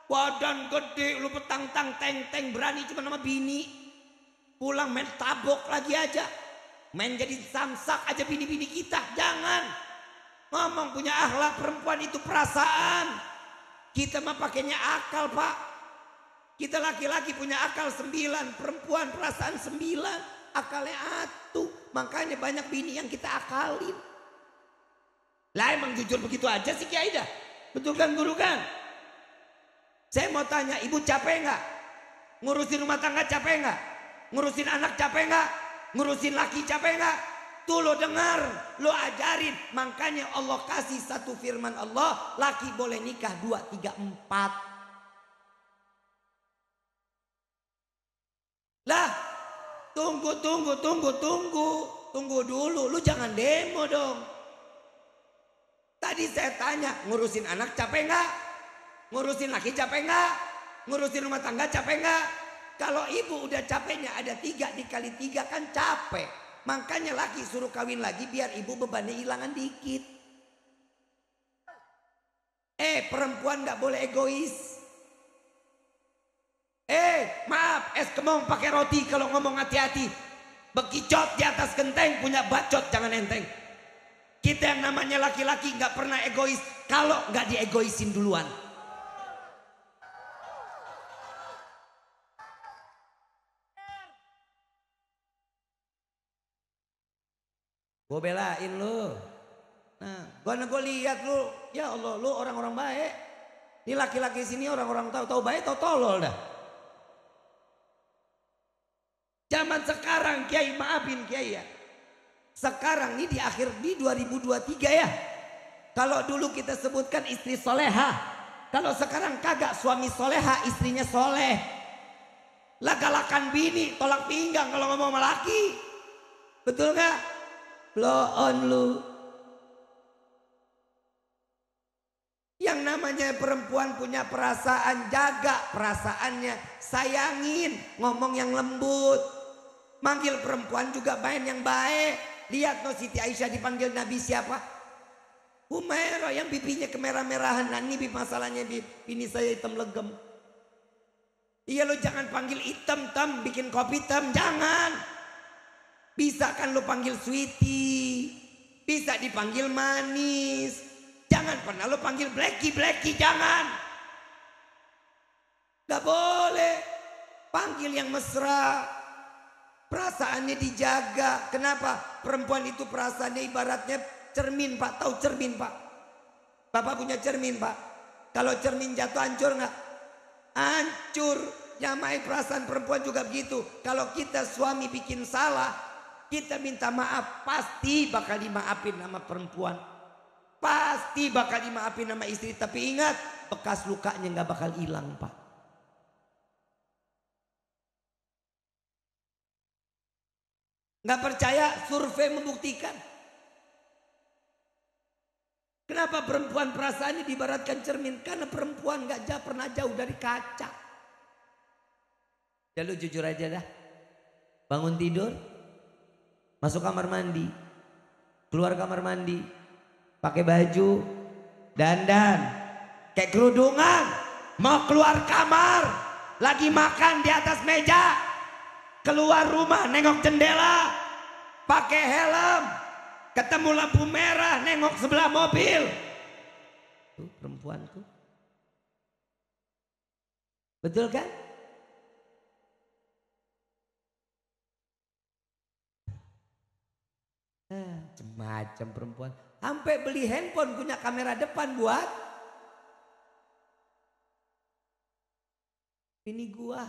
Badan gede, lu petang-tang teng-teng berani cuma sama bini. Pulang main tabok lagi aja. Main jadi samsak aja bini-bini kita. Jangan. Ngomong punya akhlak, perempuan itu perasaan. Kita mah pakainya akal Pak. Kita laki-laki punya akal 9, perempuan perasaan 9. Akalnya atuh. Makanya banyak bini yang kita akalin. Lah emang jujur begitu aja sih Kiai dah. Betul kan guru kan? Saya mau tanya, ibu capek nggak? Ngurusin rumah tangga capek nggak? Ngurusin anak capek nggak? Ngurusin laki capek nggak? Tuh lo dengar, lo ajarin. Makanya Allah kasih satu firman Allah, laki boleh nikah 2, 3, 4. Lah, tunggu dulu, lu jangan demo dong. Tadi saya tanya, ngurusin anak capek nggak? Ngurusin laki capek nggak? Ngurusin rumah tangga capek nggak? Kalau ibu udah capeknya ada 3 dikali 3 kan capek. Makanya laki suruh kawin lagi biar ibu bebannya hilangan dikit. Perempuan nggak boleh egois. Maaf, es kemong pakai roti kalau ngomong hati-hati. Bekicot di atas genteng punya bacot jangan enteng. Kita yang namanya laki-laki nggak pernah egois kalau nggak diegoisin duluan. Gue belain lu. Nah, gue lihat lu, ya Allah, lu orang-orang baik. Ini laki-laki sini orang-orang tahu baik, tahu tolol dah. Zaman sekarang Kiai, maafin Kiai ya. Sekarang ini di 2023 ya. Kalau dulu kita sebutkan istri soleha. Kalau sekarang kagak, suami soleha, istrinya soleh. Lagalakan bini, tolak pinggang kalau ngomong sama laki. Betul gak? Blow on lu. Yang namanya perempuan punya perasaan, jaga perasaannya, sayangin, ngomong yang lembut. Manggil perempuan juga main yang baik. Lihat no Siti Aisyah dipanggil Nabi siapa? Humairah yang pipinya kemerah-merahan. Nah ini masalahnya bini saya hitam legem. Iya lo jangan panggil hitam tam, bikin kopi tam, jangan. Bisa kan lo panggil sweetie, bisa dipanggil manis. Jangan pernah lo panggil blacky, jangan. Gak boleh. Panggil yang mesra. Perasaannya dijaga. Kenapa? Perempuan itu perasaannya ibaratnya cermin Pak. Tahu cermin Pak? Bapak punya cermin Pak. Kalau cermin jatuh hancur nggak? Hancur. Nyamai perasaan perempuan juga begitu. Kalau kita suami bikin salah, kita minta maaf, pasti bakal dimaafin sama perempuan. Pasti bakal dimaafin sama istri. Tapi ingat, bekas lukanya nggak bakal hilang Pak. Nggak percaya? Survei membuktikan. Kenapa perempuan perasaannya diibaratkan cermin? Karena perempuan nggak pernah jauh dari kaca. Ya lu jujur aja dah. Bangun tidur, masuk kamar mandi, keluar kamar mandi, pakai baju, dandan, kayak kerudungan, mau keluar kamar, lagi makan di atas meja, keluar rumah nengok jendela, pakai helm, ketemu lampu merah, nengok sebelah mobil. Tuh perempuan tuh. Betul kan? Macam perempuan. Sampai beli handphone punya kamera depan buat ini gua.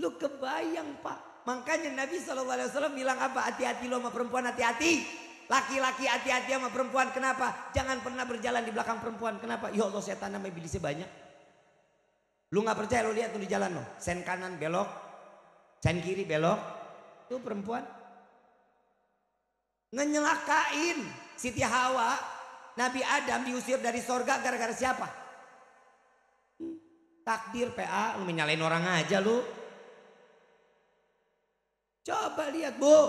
Lu kebayang Pak. Makanya Nabi SAW bilang apa? Hati-hati lo sama perempuan, hati-hati. Laki-laki hati-hati sama perempuan. Kenapa? Jangan pernah berjalan di belakang perempuan. Kenapa? Ya Allah, setan sama iblisnya banyak. Lu gak percaya, lo lihat tuh di jalan lo. Sen kanan belok, sen kiri belok. Tuh perempuan. Ngenyelakain Siti Hawa. Nabi Adam diusir dari sorga gara-gara siapa? Takdir PA. Lu menyalain orang aja lu. Coba lihat Bu.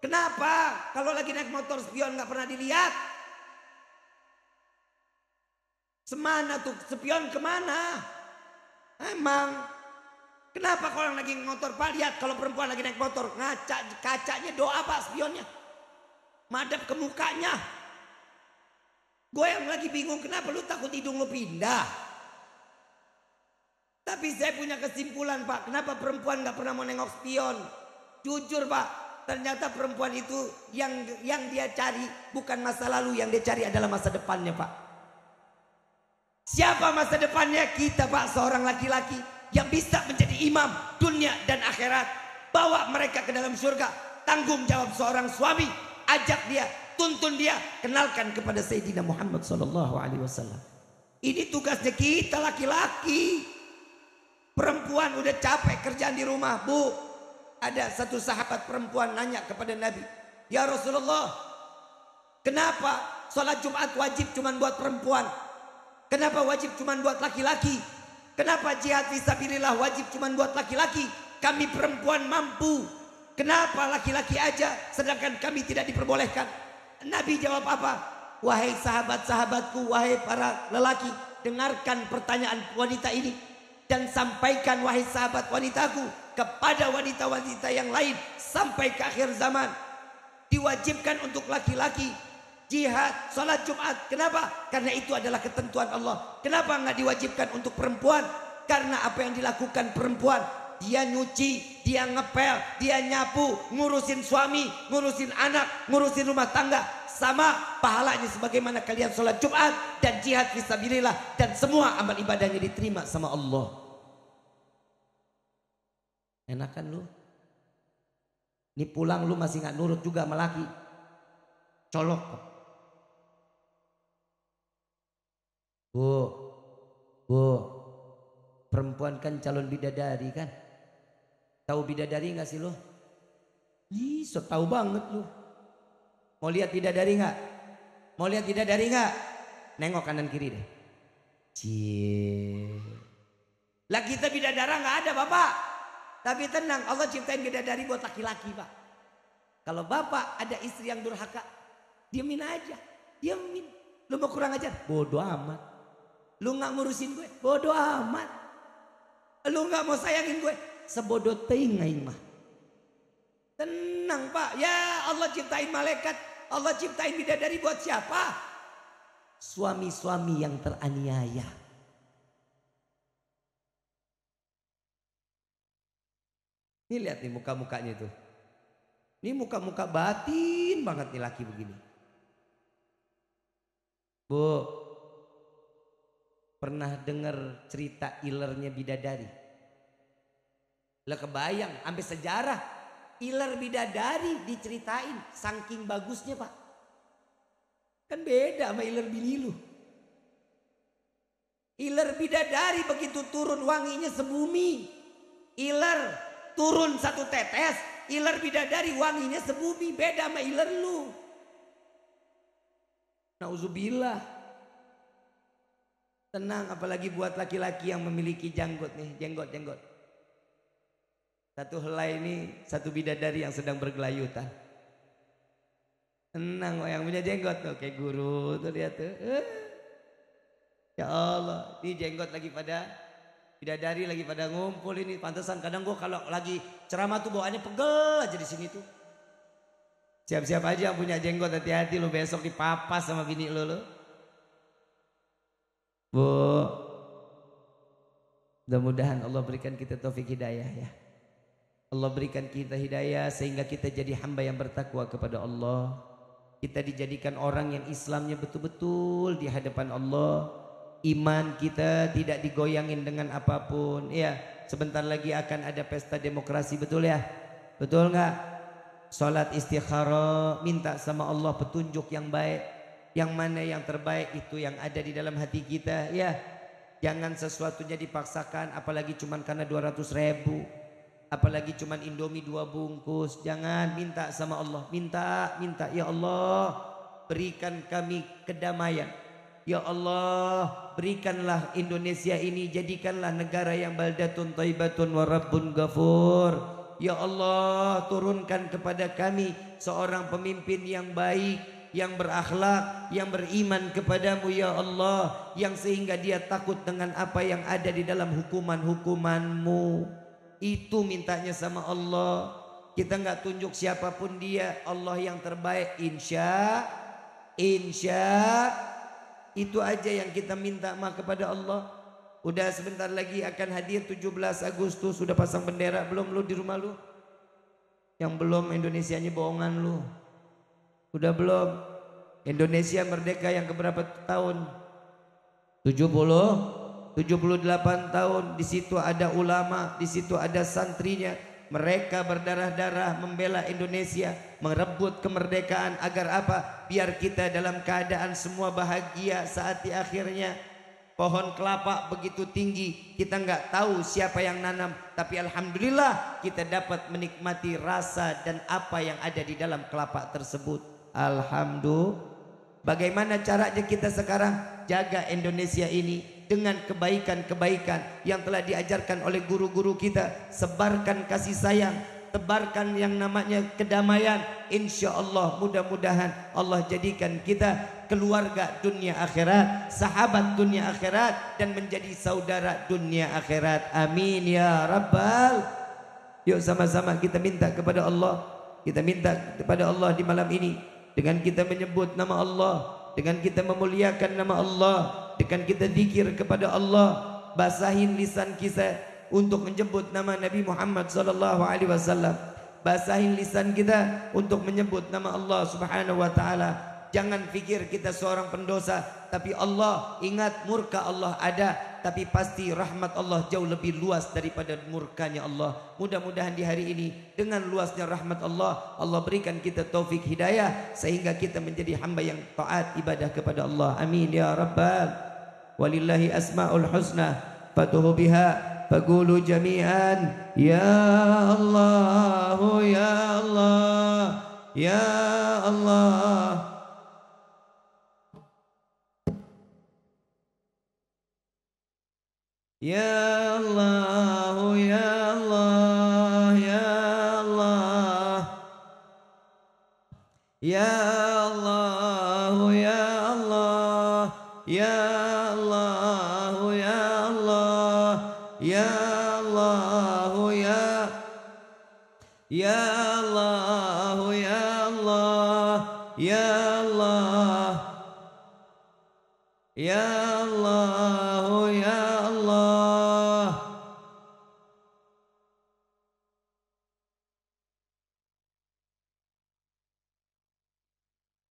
Kenapa kalau lagi naik motor spion gak pernah dilihat? Semana tuh spion kemana? Emang kenapa kalau lagi motor Pak lihat kalau perempuan lagi naik motor ngaca kacanya doa Pak spionnya. Madep ke mukanya. Gue yang lagi bingung kenapa lu takut hidung lu pindah. Tapi saya punya kesimpulan Pak. Kenapa perempuan gak pernah mau nengok spion? Jujur Pak. Ternyata perempuan itu yang dia cari bukan masa lalu. Yang dia cari adalah masa depannya Pak. Siapa masa depannya? Kita Pak, seorang laki-laki yang bisa menjadi imam dunia dan akhirat. Bawa mereka ke dalam surga. Tanggung jawab seorang suami. Ajak dia, tuntun dia, kenalkan kepada Sayyidina Muhammad SAW. Ini tugasnya kita laki-laki. Perempuan udah capek kerjaan di rumah. Bu, ada satu sahabat perempuan nanya kepada Nabi, ya Rasulullah, kenapa sholat Jumat wajib cuma buat perempuan? Kenapa wajib cuma buat laki-laki? Kenapa jihad fisabilillah wajib cuma buat laki-laki? Kami perempuan mampu. Kenapa laki-laki aja sedangkan kami tidak diperbolehkan? Nabi jawab apa? Wahai sahabat-sahabatku, wahai para lelaki, dengarkan pertanyaan wanita ini dan sampaikan wahai sahabat wanitaku kepada wanita-wanita yang lain sampai ke akhir zaman. Diwajibkan untuk laki-laki jihad, sholat Jumat. Kenapa? Karena itu adalah ketentuan Allah. Kenapa nggak diwajibkan untuk perempuan? Karena apa yang dilakukan perempuan, dia nyuci, dia ngepel, dia nyapu, ngurusin suami, ngurusin anak, ngurusin rumah tangga, sama pahalanya sebagaimana kalian sholat Jumat dan jihad fisabilillah, dan semua amal ibadahnya diterima sama Allah. Enakan lu? Ini pulang lu masih nggak nurut juga sama laki. Colok. Bu, perempuan kan calon bidadari kan? Tahu bidadari nggak sih lo? Ih, so tahu banget lu. Mau lihat bidadari nggak? Mau lihat bidadari nggak? Nengok kanan kiri deh. Cie. Lah kita bidadara nggak ada Bapak. Tapi tenang, Allah ciptain bidadari buat laki-laki Pak. Kalau Bapak ada istri yang durhaka, diemin aja, diemin. Lu mau kurang ajar? Bodoh amat. Lu nggak ngurusin gue? Bodoh amat. Lu nggak mau sayangin gue? Sebodoh teing aing mah. Tenang Pak. Ya Allah ciptain malaikat, Allah ciptain bidadari buat siapa? Suami-suami yang teraniaya. Ini lihat nih muka-mukanya tuh. Ini muka-muka batin banget nih laki begini. Bu, pernah dengar cerita ilernya bidadari? Lah kebayang, sampai sejarah iler bidadari diceritain, saking bagusnya Pak. Kan beda sama iler bini lu. Iler bidadari begitu turun wanginya sebumi. Iler turun satu tetes, iler bidadari wanginya sebumi, beda sama iler lu. Nauzubillah. Tenang, apalagi buat laki-laki yang memiliki janggut nih, jenggot. Satu helai ini satu bidadari yang sedang bergelayutan. Tenang, yang punya jenggot tuh kayak guru tuh lihat tuh. Ya Allah, ini jenggot lagi pada bidadari lagi pada ngumpul ini. Pantesan kadang gua kalau lagi ceramah tuh bawaannya pegel aja di sini tuh. Siap-siap aja yang punya jenggot, hati-hati lu besok dipapas sama bini lu. Bu, mudah-mudahan Allah berikan kita taufik hidayah ya. Allah berikan kita hidayah sehingga kita jadi hamba yang bertakwa kepada Allah. Kita dijadikan orang yang Islamnya betul-betul di hadapan Allah. Iman kita tidak digoyangin dengan apapun. Ya, sebentar lagi akan ada pesta demokrasi, betul ya? Betul nggak? Salat istikharah, minta sama Allah petunjuk yang baik. Yang mana yang terbaik itu yang ada di dalam hati kita. Ya, jangan sesuatunya dipaksakan, apalagi cuman karena 200.000, apalagi cuman Indomie 2 bungkus. Jangan, minta sama Allah, minta ya Allah berikan kami kedamaian. Ya Allah, berikanlah Indonesia ini, jadikanlah negara yang baldatun thayyibatun wa rabbun ghafur. Ya Allah, turunkan kepada kami seorang pemimpin yang baik, yang berakhlak, yang beriman kepadamu ya Allah, yang sehingga dia takut dengan apa yang ada di dalam hukuman-hukumanmu. Itu mintanya sama Allah. Kita nggak tunjuk siapapun dia, Allah yang terbaik. Insya itu aja yang kita minta kepada Allah. Udah sebentar lagi akan hadir 17 Agustus. Sudah pasang bendera belum lu di rumah lu? Yang belum, Indonesianya bohongan lu. Udah belum? Indonesia merdeka yang keberapa tahun? 78 tahun. Di situ ada ulama, di situ ada santrinya. Mereka berdarah-darah membela Indonesia, merebut kemerdekaan agar apa? Biar kita dalam keadaan semua bahagia saat di akhirnya. Pohon kelapa begitu tinggi, kita nggak tahu siapa yang nanam, tapi alhamdulillah kita dapat menikmati rasa dan apa yang ada di dalam kelapa tersebut. Alhamdulillah. Bagaimana caranya kita sekarang jaga Indonesia ini dengan kebaikan-kebaikan yang telah diajarkan oleh guru-guru kita. Sebarkan kasih sayang, tebarkan yang namanya kedamaian. Insya Allah mudah-mudahan Allah jadikan kita keluarga dunia akhirat, sahabat dunia akhirat, dan menjadi saudara dunia akhirat. Amin ya Rabbal. Yuk sama-sama kita minta kepada Allah. Kita minta kepada Allah di malam ini dengan kita menyebut nama Allah, dengan kita memuliakan nama Allah, dengan kita zikir kepada Allah. Basahin lisan kita untuk menyebut nama Nabi Muhammad sallallahu alaihi wasallam. Basahin lisan kita untuk menyebut nama Allah Subhanahu wa taala. Jangan pikir kita seorang pendosa, tapi Allah, ingat murka Allah ada, tapi pasti rahmat Allah jauh lebih luas daripada murkanya Allah. Mudah-mudahan di hari ini dengan luasnya rahmat Allah, Allah berikan kita taufik hidayah sehingga kita menjadi hamba yang taat ibadah kepada Allah. Amin ya Rabbal. Walillahi asmaul husna fatuhu biha faqulu jami'an ya Allah ya Allah ya Allah. Ya Allah, ya Allah, ya Allah, ya Allah, ya Allah, ya Allah, ya Allah, ya Allah, ya Allah, ya Allah, ya Allah, ya Allah, ya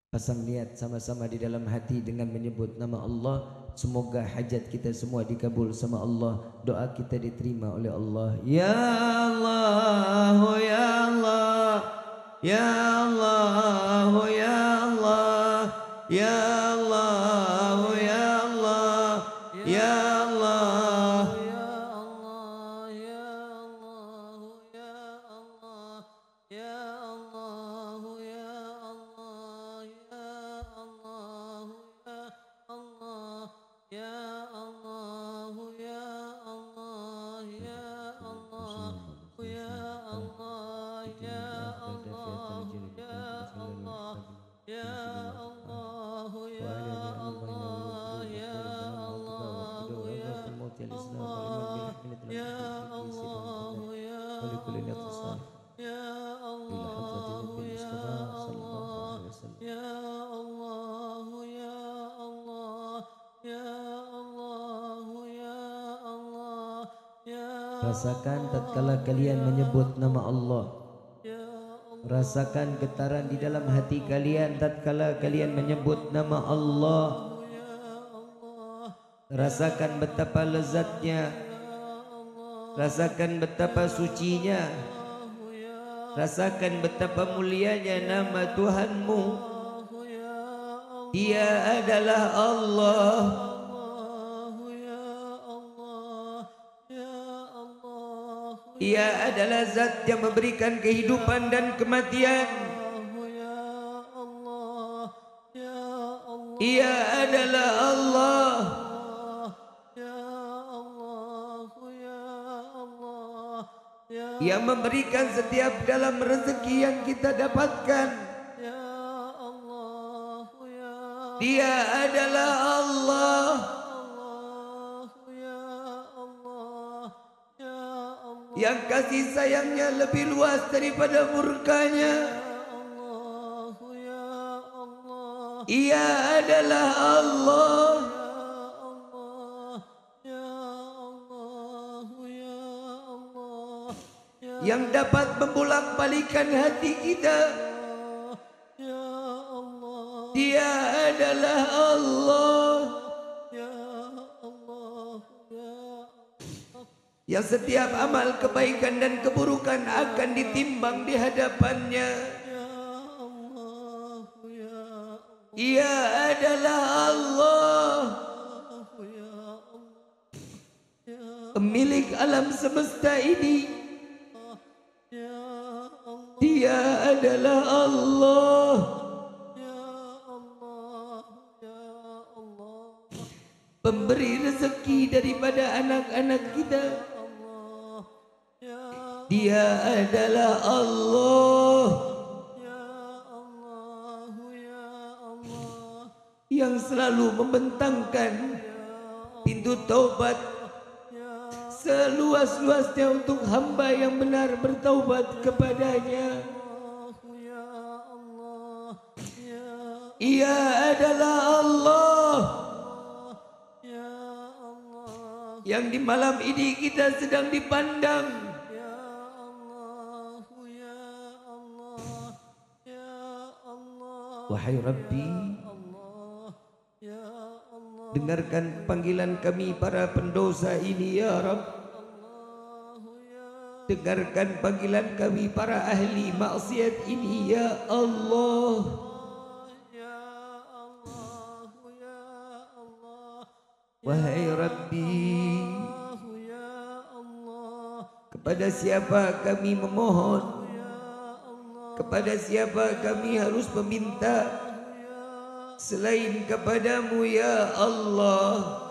Pasang niat sama-sama di dalam hati dengan menyebut nama Allah. Semoga hajat kita semua dikabul sama Allah, doa kita diterima oleh Allah. Ya Allah, ya Allah, ya Allah, ya Allah, ya Allah, ya Allah, ya Allah. Rasakan tatkala kalian menyebut nama Allah. Rasakan getaran di dalam hati kalian tatkala kalian menyebut nama Allah. Rasakan betapa lezatnya. Rasakan betapa sucinya. Rasakan betapa mulianya nama Tuhanmu. Dia adalah Allah. Ia adalah zat yang memberikan kehidupan dan kematian. Ia adalah Allah. Yang memberikan setiap dalam rezeki yang kita dapatkan. Dia adalah Allah. Yang kasih sayangnya lebih luas daripada murkanya. Ia adalah Allah. Yang dapat membolak-balikan hati kita. Dia adalah Allah. Yang setiap amal kebaikan dan keburukan akan ditimbang di hadapannya. Ia adalah Allah, pemilik alam semesta ini. Dia adalah Allah, pemberi rezeki daripada anak-anak kita. Dia adalah Allah, yang selalu membentangkan pintu taubat seluas-luasnya untuk hamba yang benar bertaubat kepadanya. Ia adalah Allah, yang di malam ini kita sedang dipandang. Wahai Rabbi, dengarkan panggilan kami para pendosa ini ya Rabb. Dengarkan panggilan kami para ahli maksiat ini ya Allah. Wahai Rabbi, kepada siapa kami memohon? Kepada siapa kami harus meminta selain kepadamu ya Allah?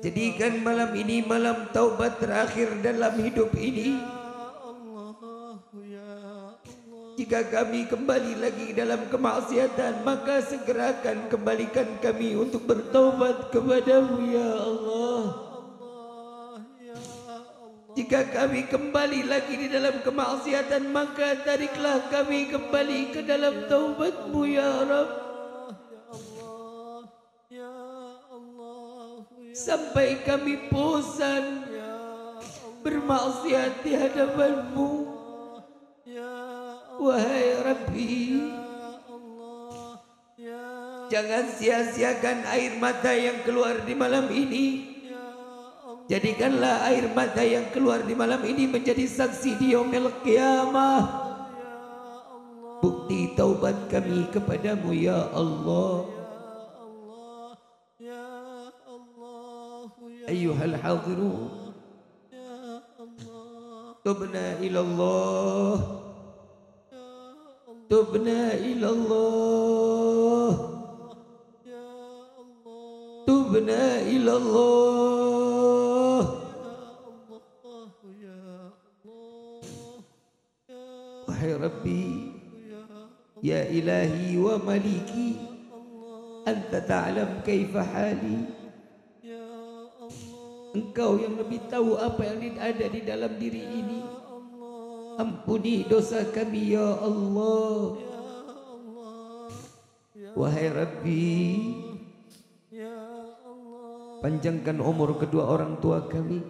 Jadikan malam ini malam taubat terakhir dalam hidup ini. Jika kami kembali lagi dalam kemaksiatan, maka segerakan kembalikan kami untuk bertaubat kepadamu ya Allah. Jika kami kembali lagi di dalam kemaksiatan, maka tariklah kami kembali ke dalam taubat-Mu ya Rabb. Sampai kami bosan bermaksiat di hadapan-Mu. Wahai Rabbi, Jangan sia-siakan air mata yang keluar di malam ini. Jadikanlah air mata yang keluar di malam ini menjadi saksi di yaumil qiyamah. Bukti taubat kami kepadamu ya Allah. Ayyuhal hadirun, tubna ilallah, tubna ilallah, tubna ilallah. Wahai Rabbi, ya ilahi wa maliki, anta ta'lam kaifa hali. Engkau yang lebih tahu apa yang ada di dalam diri ini. Ampuni dosa kami ya Allah. Wahai Rabbi, panjangkan umur kedua orang tua kami.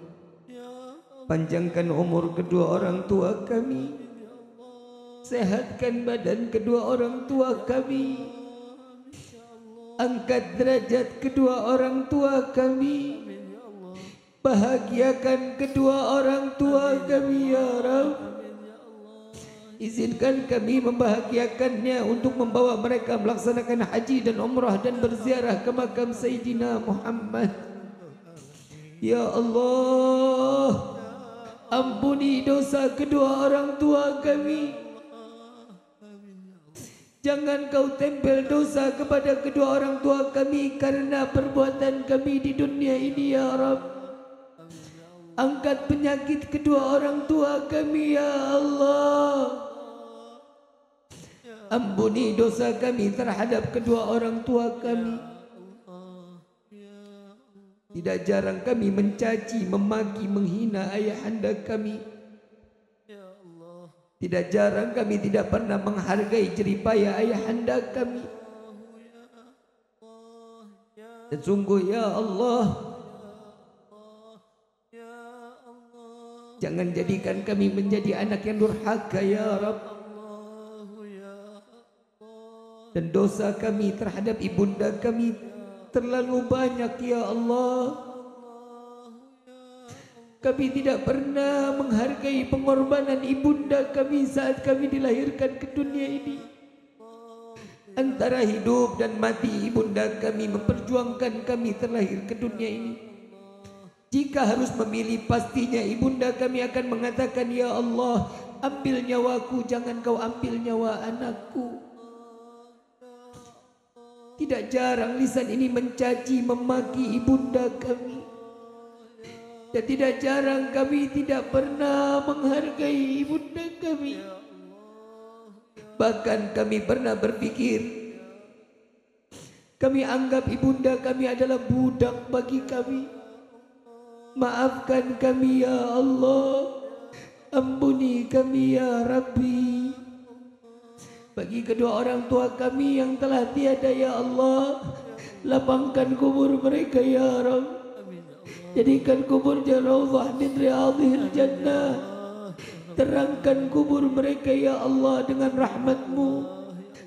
Panjangkan umur kedua orang tua kami. Sehatkan badan kedua orang tua kami. Angkat derajat kedua orang tua kami. Bahagiakan kedua orang tua kami ya Rabb. Izinkan kami membahagiakannya untuk membawa mereka melaksanakan haji dan umrah dan berziarah ke makam Sayyidina Muhammad. Ya Allah, ampuni dosa kedua orang tua kami. Jangan kau tempel dosa kepada kedua orang tua kami karena perbuatan kami di dunia ini ya Rabb. Angkat penyakit kedua orang tua kami ya Allah. Ampuni dosa kami terhadap kedua orang tua kami. Tidak jarang kami mencaci, memaki, menghina ayahanda kami. Tidak jarang kami tidak pernah menghargai jeripaya ayahanda kami. Dan sungguh ya Allah, jangan jadikan kami menjadi anak yang durhaka ya Rabb. Dan dosa kami terhadap ibunda kami terlalu banyak ya Allah. Kami tidak pernah menghargai pengorbanan ibunda kami saat kami dilahirkan ke dunia ini. Antara hidup dan mati ibunda kami memperjuangkan kami terlahir ke dunia ini. Jika harus memilih, pastinya ibunda kami akan mengatakan, ya Allah, ambil nyawaku, jangan kau ambil nyawa anakku. Tidak jarang lisan ini mencaci, memaki ibunda kami. Dan tidak jarang kami tidak pernah menghargai ibunda kami. Bahkan kami pernah berpikir, kami anggap ibunda kami adalah budak bagi kami. Maafkan kami ya Allah. Ampuni kami ya Rabbi. Bagi kedua orang tua kami yang telah tiada ya Allah, lapangkan kubur mereka ya Rabb. Jadikan kuburnya raudhah min riyadhil jannah. Terangkan kubur mereka ya Allah dengan rahmat-Mu.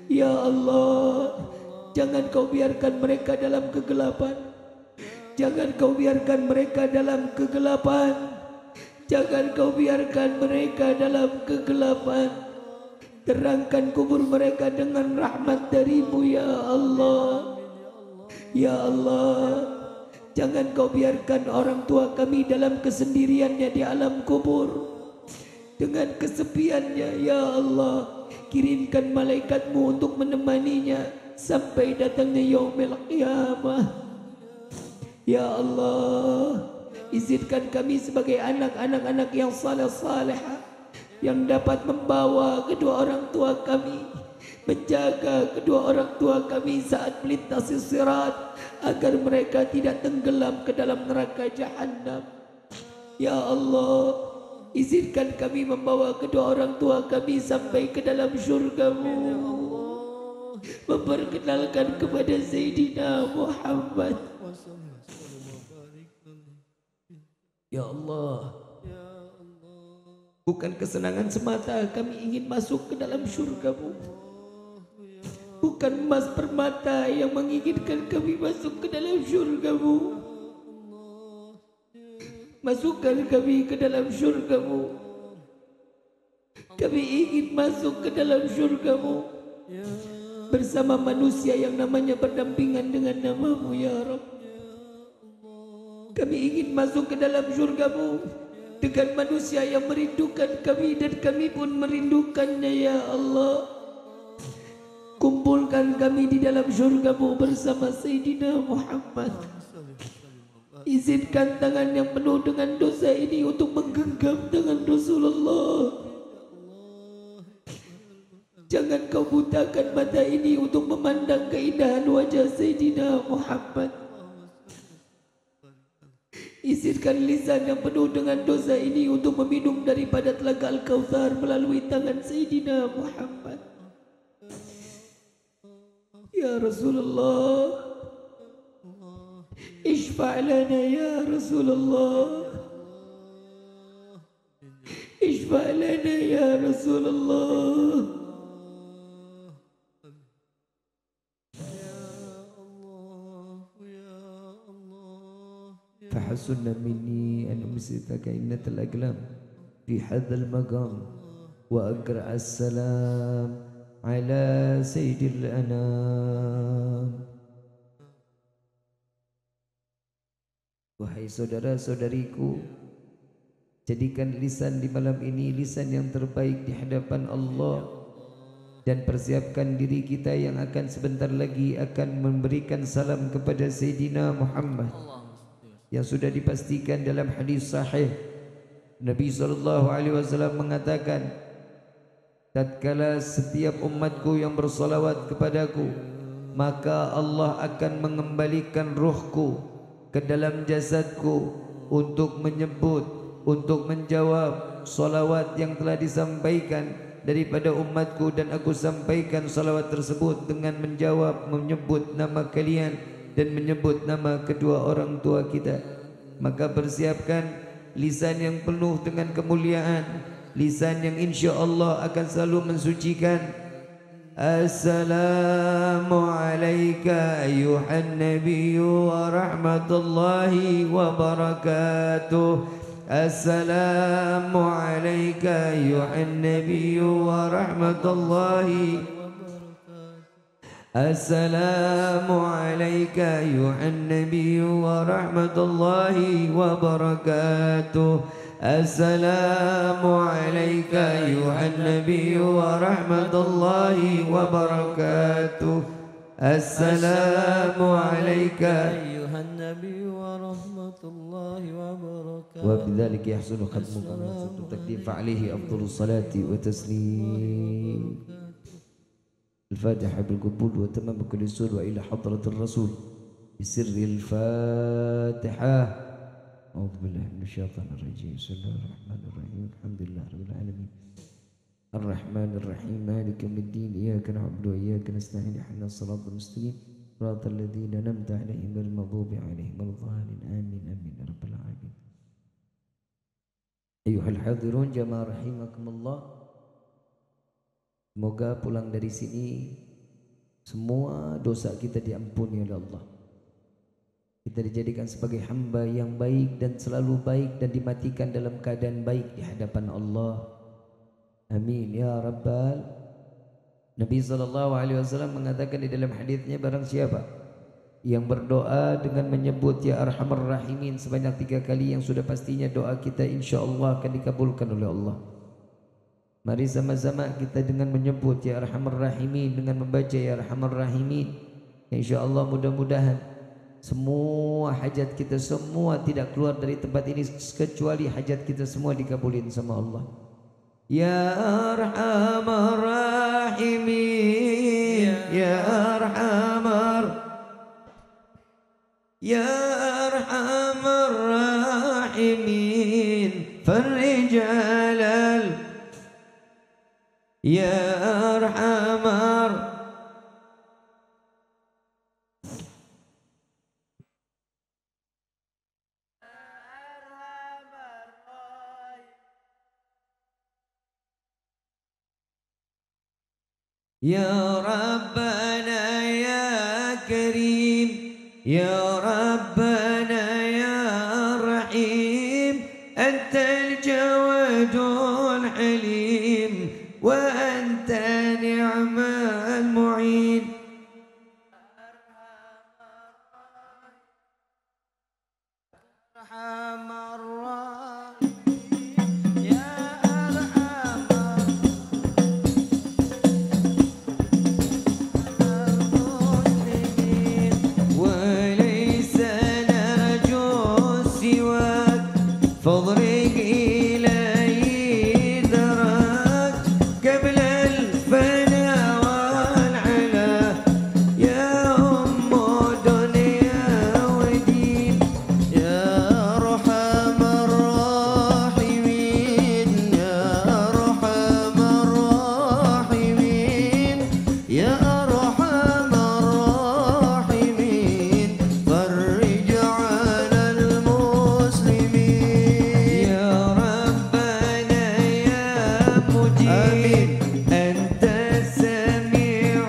Ya Allah, jangan kau biarkan mereka dalam kegelapan. Jangan kau biarkan mereka dalam kegelapan. Jangan kau biarkan mereka dalam kegelapan. Terangkan kubur mereka dengan rahmat dari-Mu ya Allah. Ya Allah, jangan kau biarkan orang tua kami dalam kesendiriannya di alam kubur. Dengan kesepiannya ya Allah, kirimkan malaikat-Mu untuk menemaninya sampai datangnya yaumil qiyamah. Ya Allah, izinkan kami sebagai anak-anak yang saleh-salehah yang dapat membawa kedua orang tua kami, menjaga kedua orang tua kami saat melintasi sirat, agar mereka tidak tenggelam ke dalam neraka Jahannam. Ya Allah, izinkan kami membawa kedua orang tua kami sampai ke dalam syurga-Mu, memperkenalkan kepada Sayyidina Muhammad. Ya Allah, bukan kesenangan semata kami ingin masuk ke dalam syurga-Mu. bukan emas permata yang menginginkan kami masuk ke dalam syurga-Mu. Masukkan kami ke dalam syurga-Mu. Kami ingin masuk ke dalam syurga-Mu bersama manusia yang namanya berdampingan dengan nama-Mu ya Rabb. Kami ingin masuk ke dalam syurga-Mu dengan manusia yang merindukan kami dan kami pun merindukannya ya Allah. Kumpulkan kami di dalam syurga-Mu bersama Sayyidina Muhammad. Izinkan tangan yang penuh dengan dosa ini untuk menggenggam tangan Rasulullah. Jangan kau butakan mata ini untuk memandang keindahan wajah Sayyidina Muhammad. Izinkan lisan yang penuh dengan dosa ini untuk meminum daripada telaga Al-Kautsar melalui tangan Sayyidina Muhammad. Ya Rasulullah, ishfa' lana ya Rasulullah, ishfa' lana ya Rasulullah. فحسن مني أن أمسكك إنة الأقلام في هذا المقام وأقرأ السلام على سيد الأنام. Wahai saudara-saudariku, jadikan lisan di malam ini lisan yang terbaik di hadapan Allah, dan persiapkan diri kita yang akan sebentar lagi akan memberikan salam kepada Sayyidina Muhammad yang sudah dipastikan dalam hadis sahih. Nabi SAW mengatakan, tatkala setiap umatku yang bersalawat kepadaku, maka Allah akan mengembalikan ruhku ke dalam jasadku untuk menyebut, untuk menjawab salawat yang telah disampaikan daripada umatku, dan aku sampaikan salawat tersebut dengan menjawab, menyebut nama kalian dan menyebut nama kedua orang tua kita. Maka persiapkan lisan yang penuh dengan kemuliaan, lisan yang insya Allah akan selalu mensucikan. Assalamu alayka ayuhan nabiyyu wa rahmatullahi wa barakatuh. Assalamu alayka ayuhan nabiyyu wa rahmatullahi. Assalamu alayka ayuhan nabiyyu wa rahmatullahi wa barakatuh. Assalamu alayka ayuhan nabiyyu wa rahmatullahi wa barakatuh. Assalamu alayka ayuhan nabiyyu wa rahmatullahi wa barakatuh. Wa bidzalika yahsunu khatmuka wa yahsunu takdim fa alayhi afdhalus salati wa taslim. الفاتحة بالقبول وتمام كل سور وإلى حضرة الرسول بسر الفاتحة. أعوذ بالله من الشيطان الرجيم. بسم الله الرحمن الرحيم. الحمد لله رب العالمين الرحمن الرحيم مالك يوم الدين إياك نعبد وإياك نستعين اهدنا الصراط المستقيم صراط الذين أنعمت عليهم غير المغضوب عليهم ولا الضالين آمين آمين يا رب العالمين. أيها الحاضرون جماعة رحمكم الله. Semoga pulang dari sini semua dosa kita diampuni oleh Allah. Kita dijadikan sebagai hamba yang baik dan selalu baik, dan dimatikan dalam keadaan baik di hadapan Allah. Amin ya rabbal. Nabi SAW mengatakan di dalam hadisnya, barang siapa yang berdoa dengan menyebut ya arhamar rahimin sebanyak 3 kali, yang sudah pastinya doa kita insya Allah akan dikabulkan oleh Allah. Mari sama-sama kita dengan menyebut ya arhamar rahimin, dengan membaca ya arhamar rahimin. InsyaAllah mudah-mudahan semua hajat kita semua tidak keluar dari tempat ini kecuali hajat kita semua dikabulin sama Allah. Ya arhamar rahimin, ya arhamar, ya arhamar rahimin, farij alal ya arhamar. Ya Rabbal يا ربنا يا رحيم أنت الجواد الحليم وأنت نعم المعين أرحم الراحمين يا أرحم المسلمين وليس نرجو سواك فاضرق إلي ذراك قبل الفنا والعلا يا أم دنيا ودين يا أرحم الراحمين يا أرحم الراحمين يا أرحم الراحمين فرج على المسلمين يا ربنا يا مجيب أنت السميع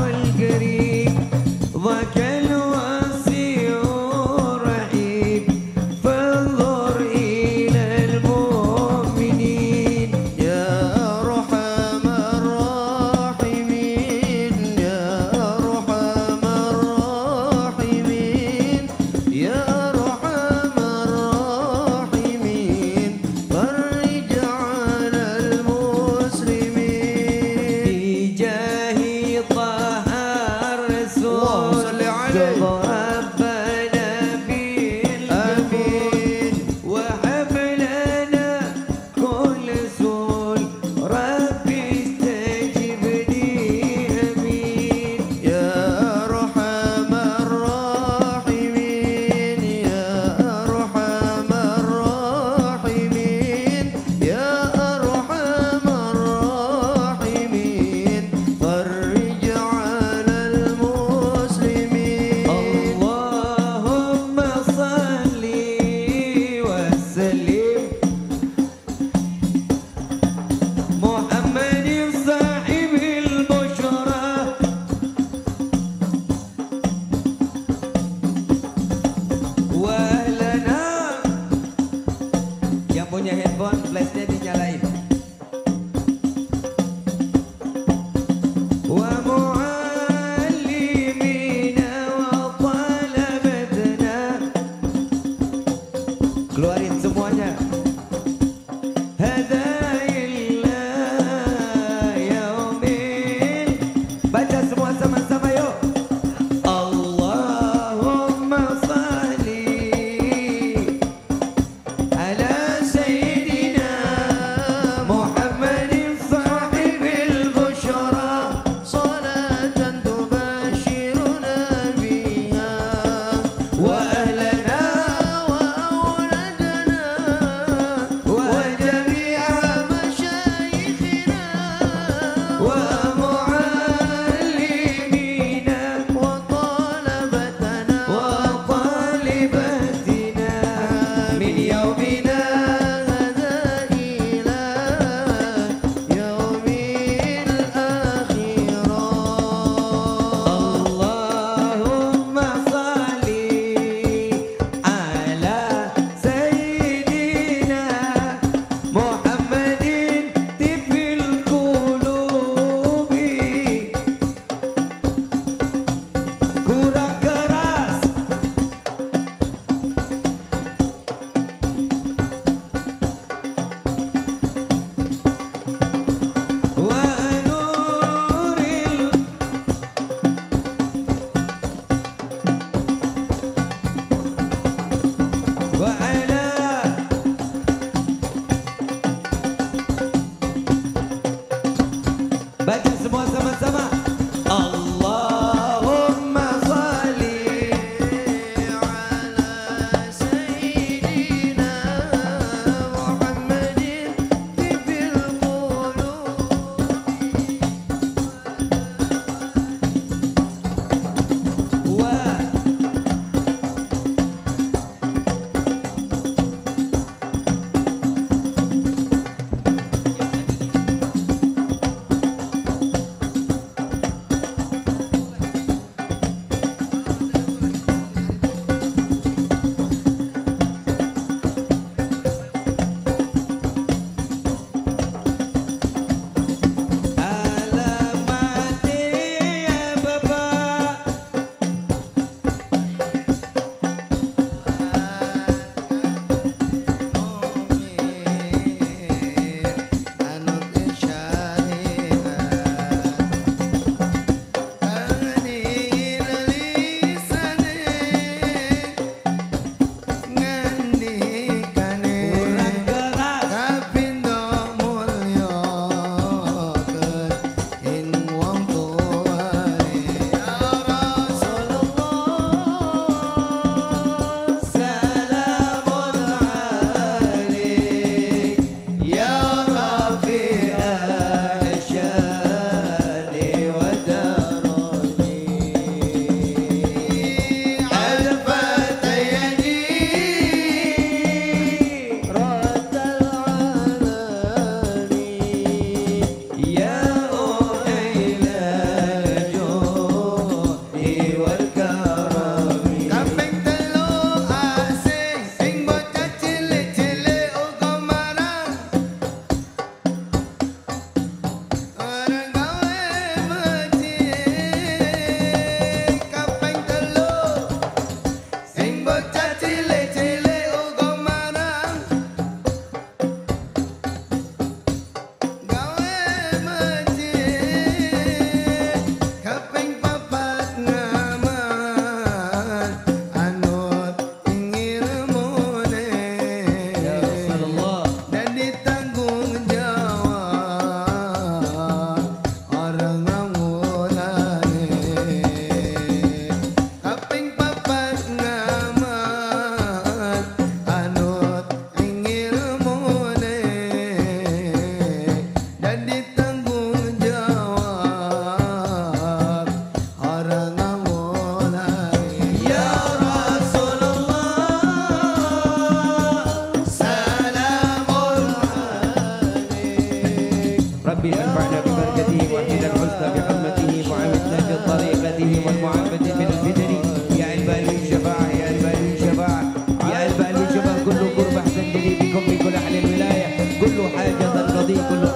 القريب ذاك الواسع الرحيم فانظر إلى المؤمنين يا أرحم الراحمين يا أرحم الراحمين يا أرحم الراحمين فرج على المسلمين ditanggung jawab orang ngamun ya Rasulullah salamun alaik Rabbi anfa'na bi barakatihi wa ahdina al-husna bi hurmatihi wa amitna bi tariqatihi wal mu'afati min al-fitani ya al-bali syafa'ah ya al-bali syafa'ah ya al-bali syafa'ah kullu qurbah tanjali bikum bi kulli ahli al-wilayah kullu hajatan qadi kullu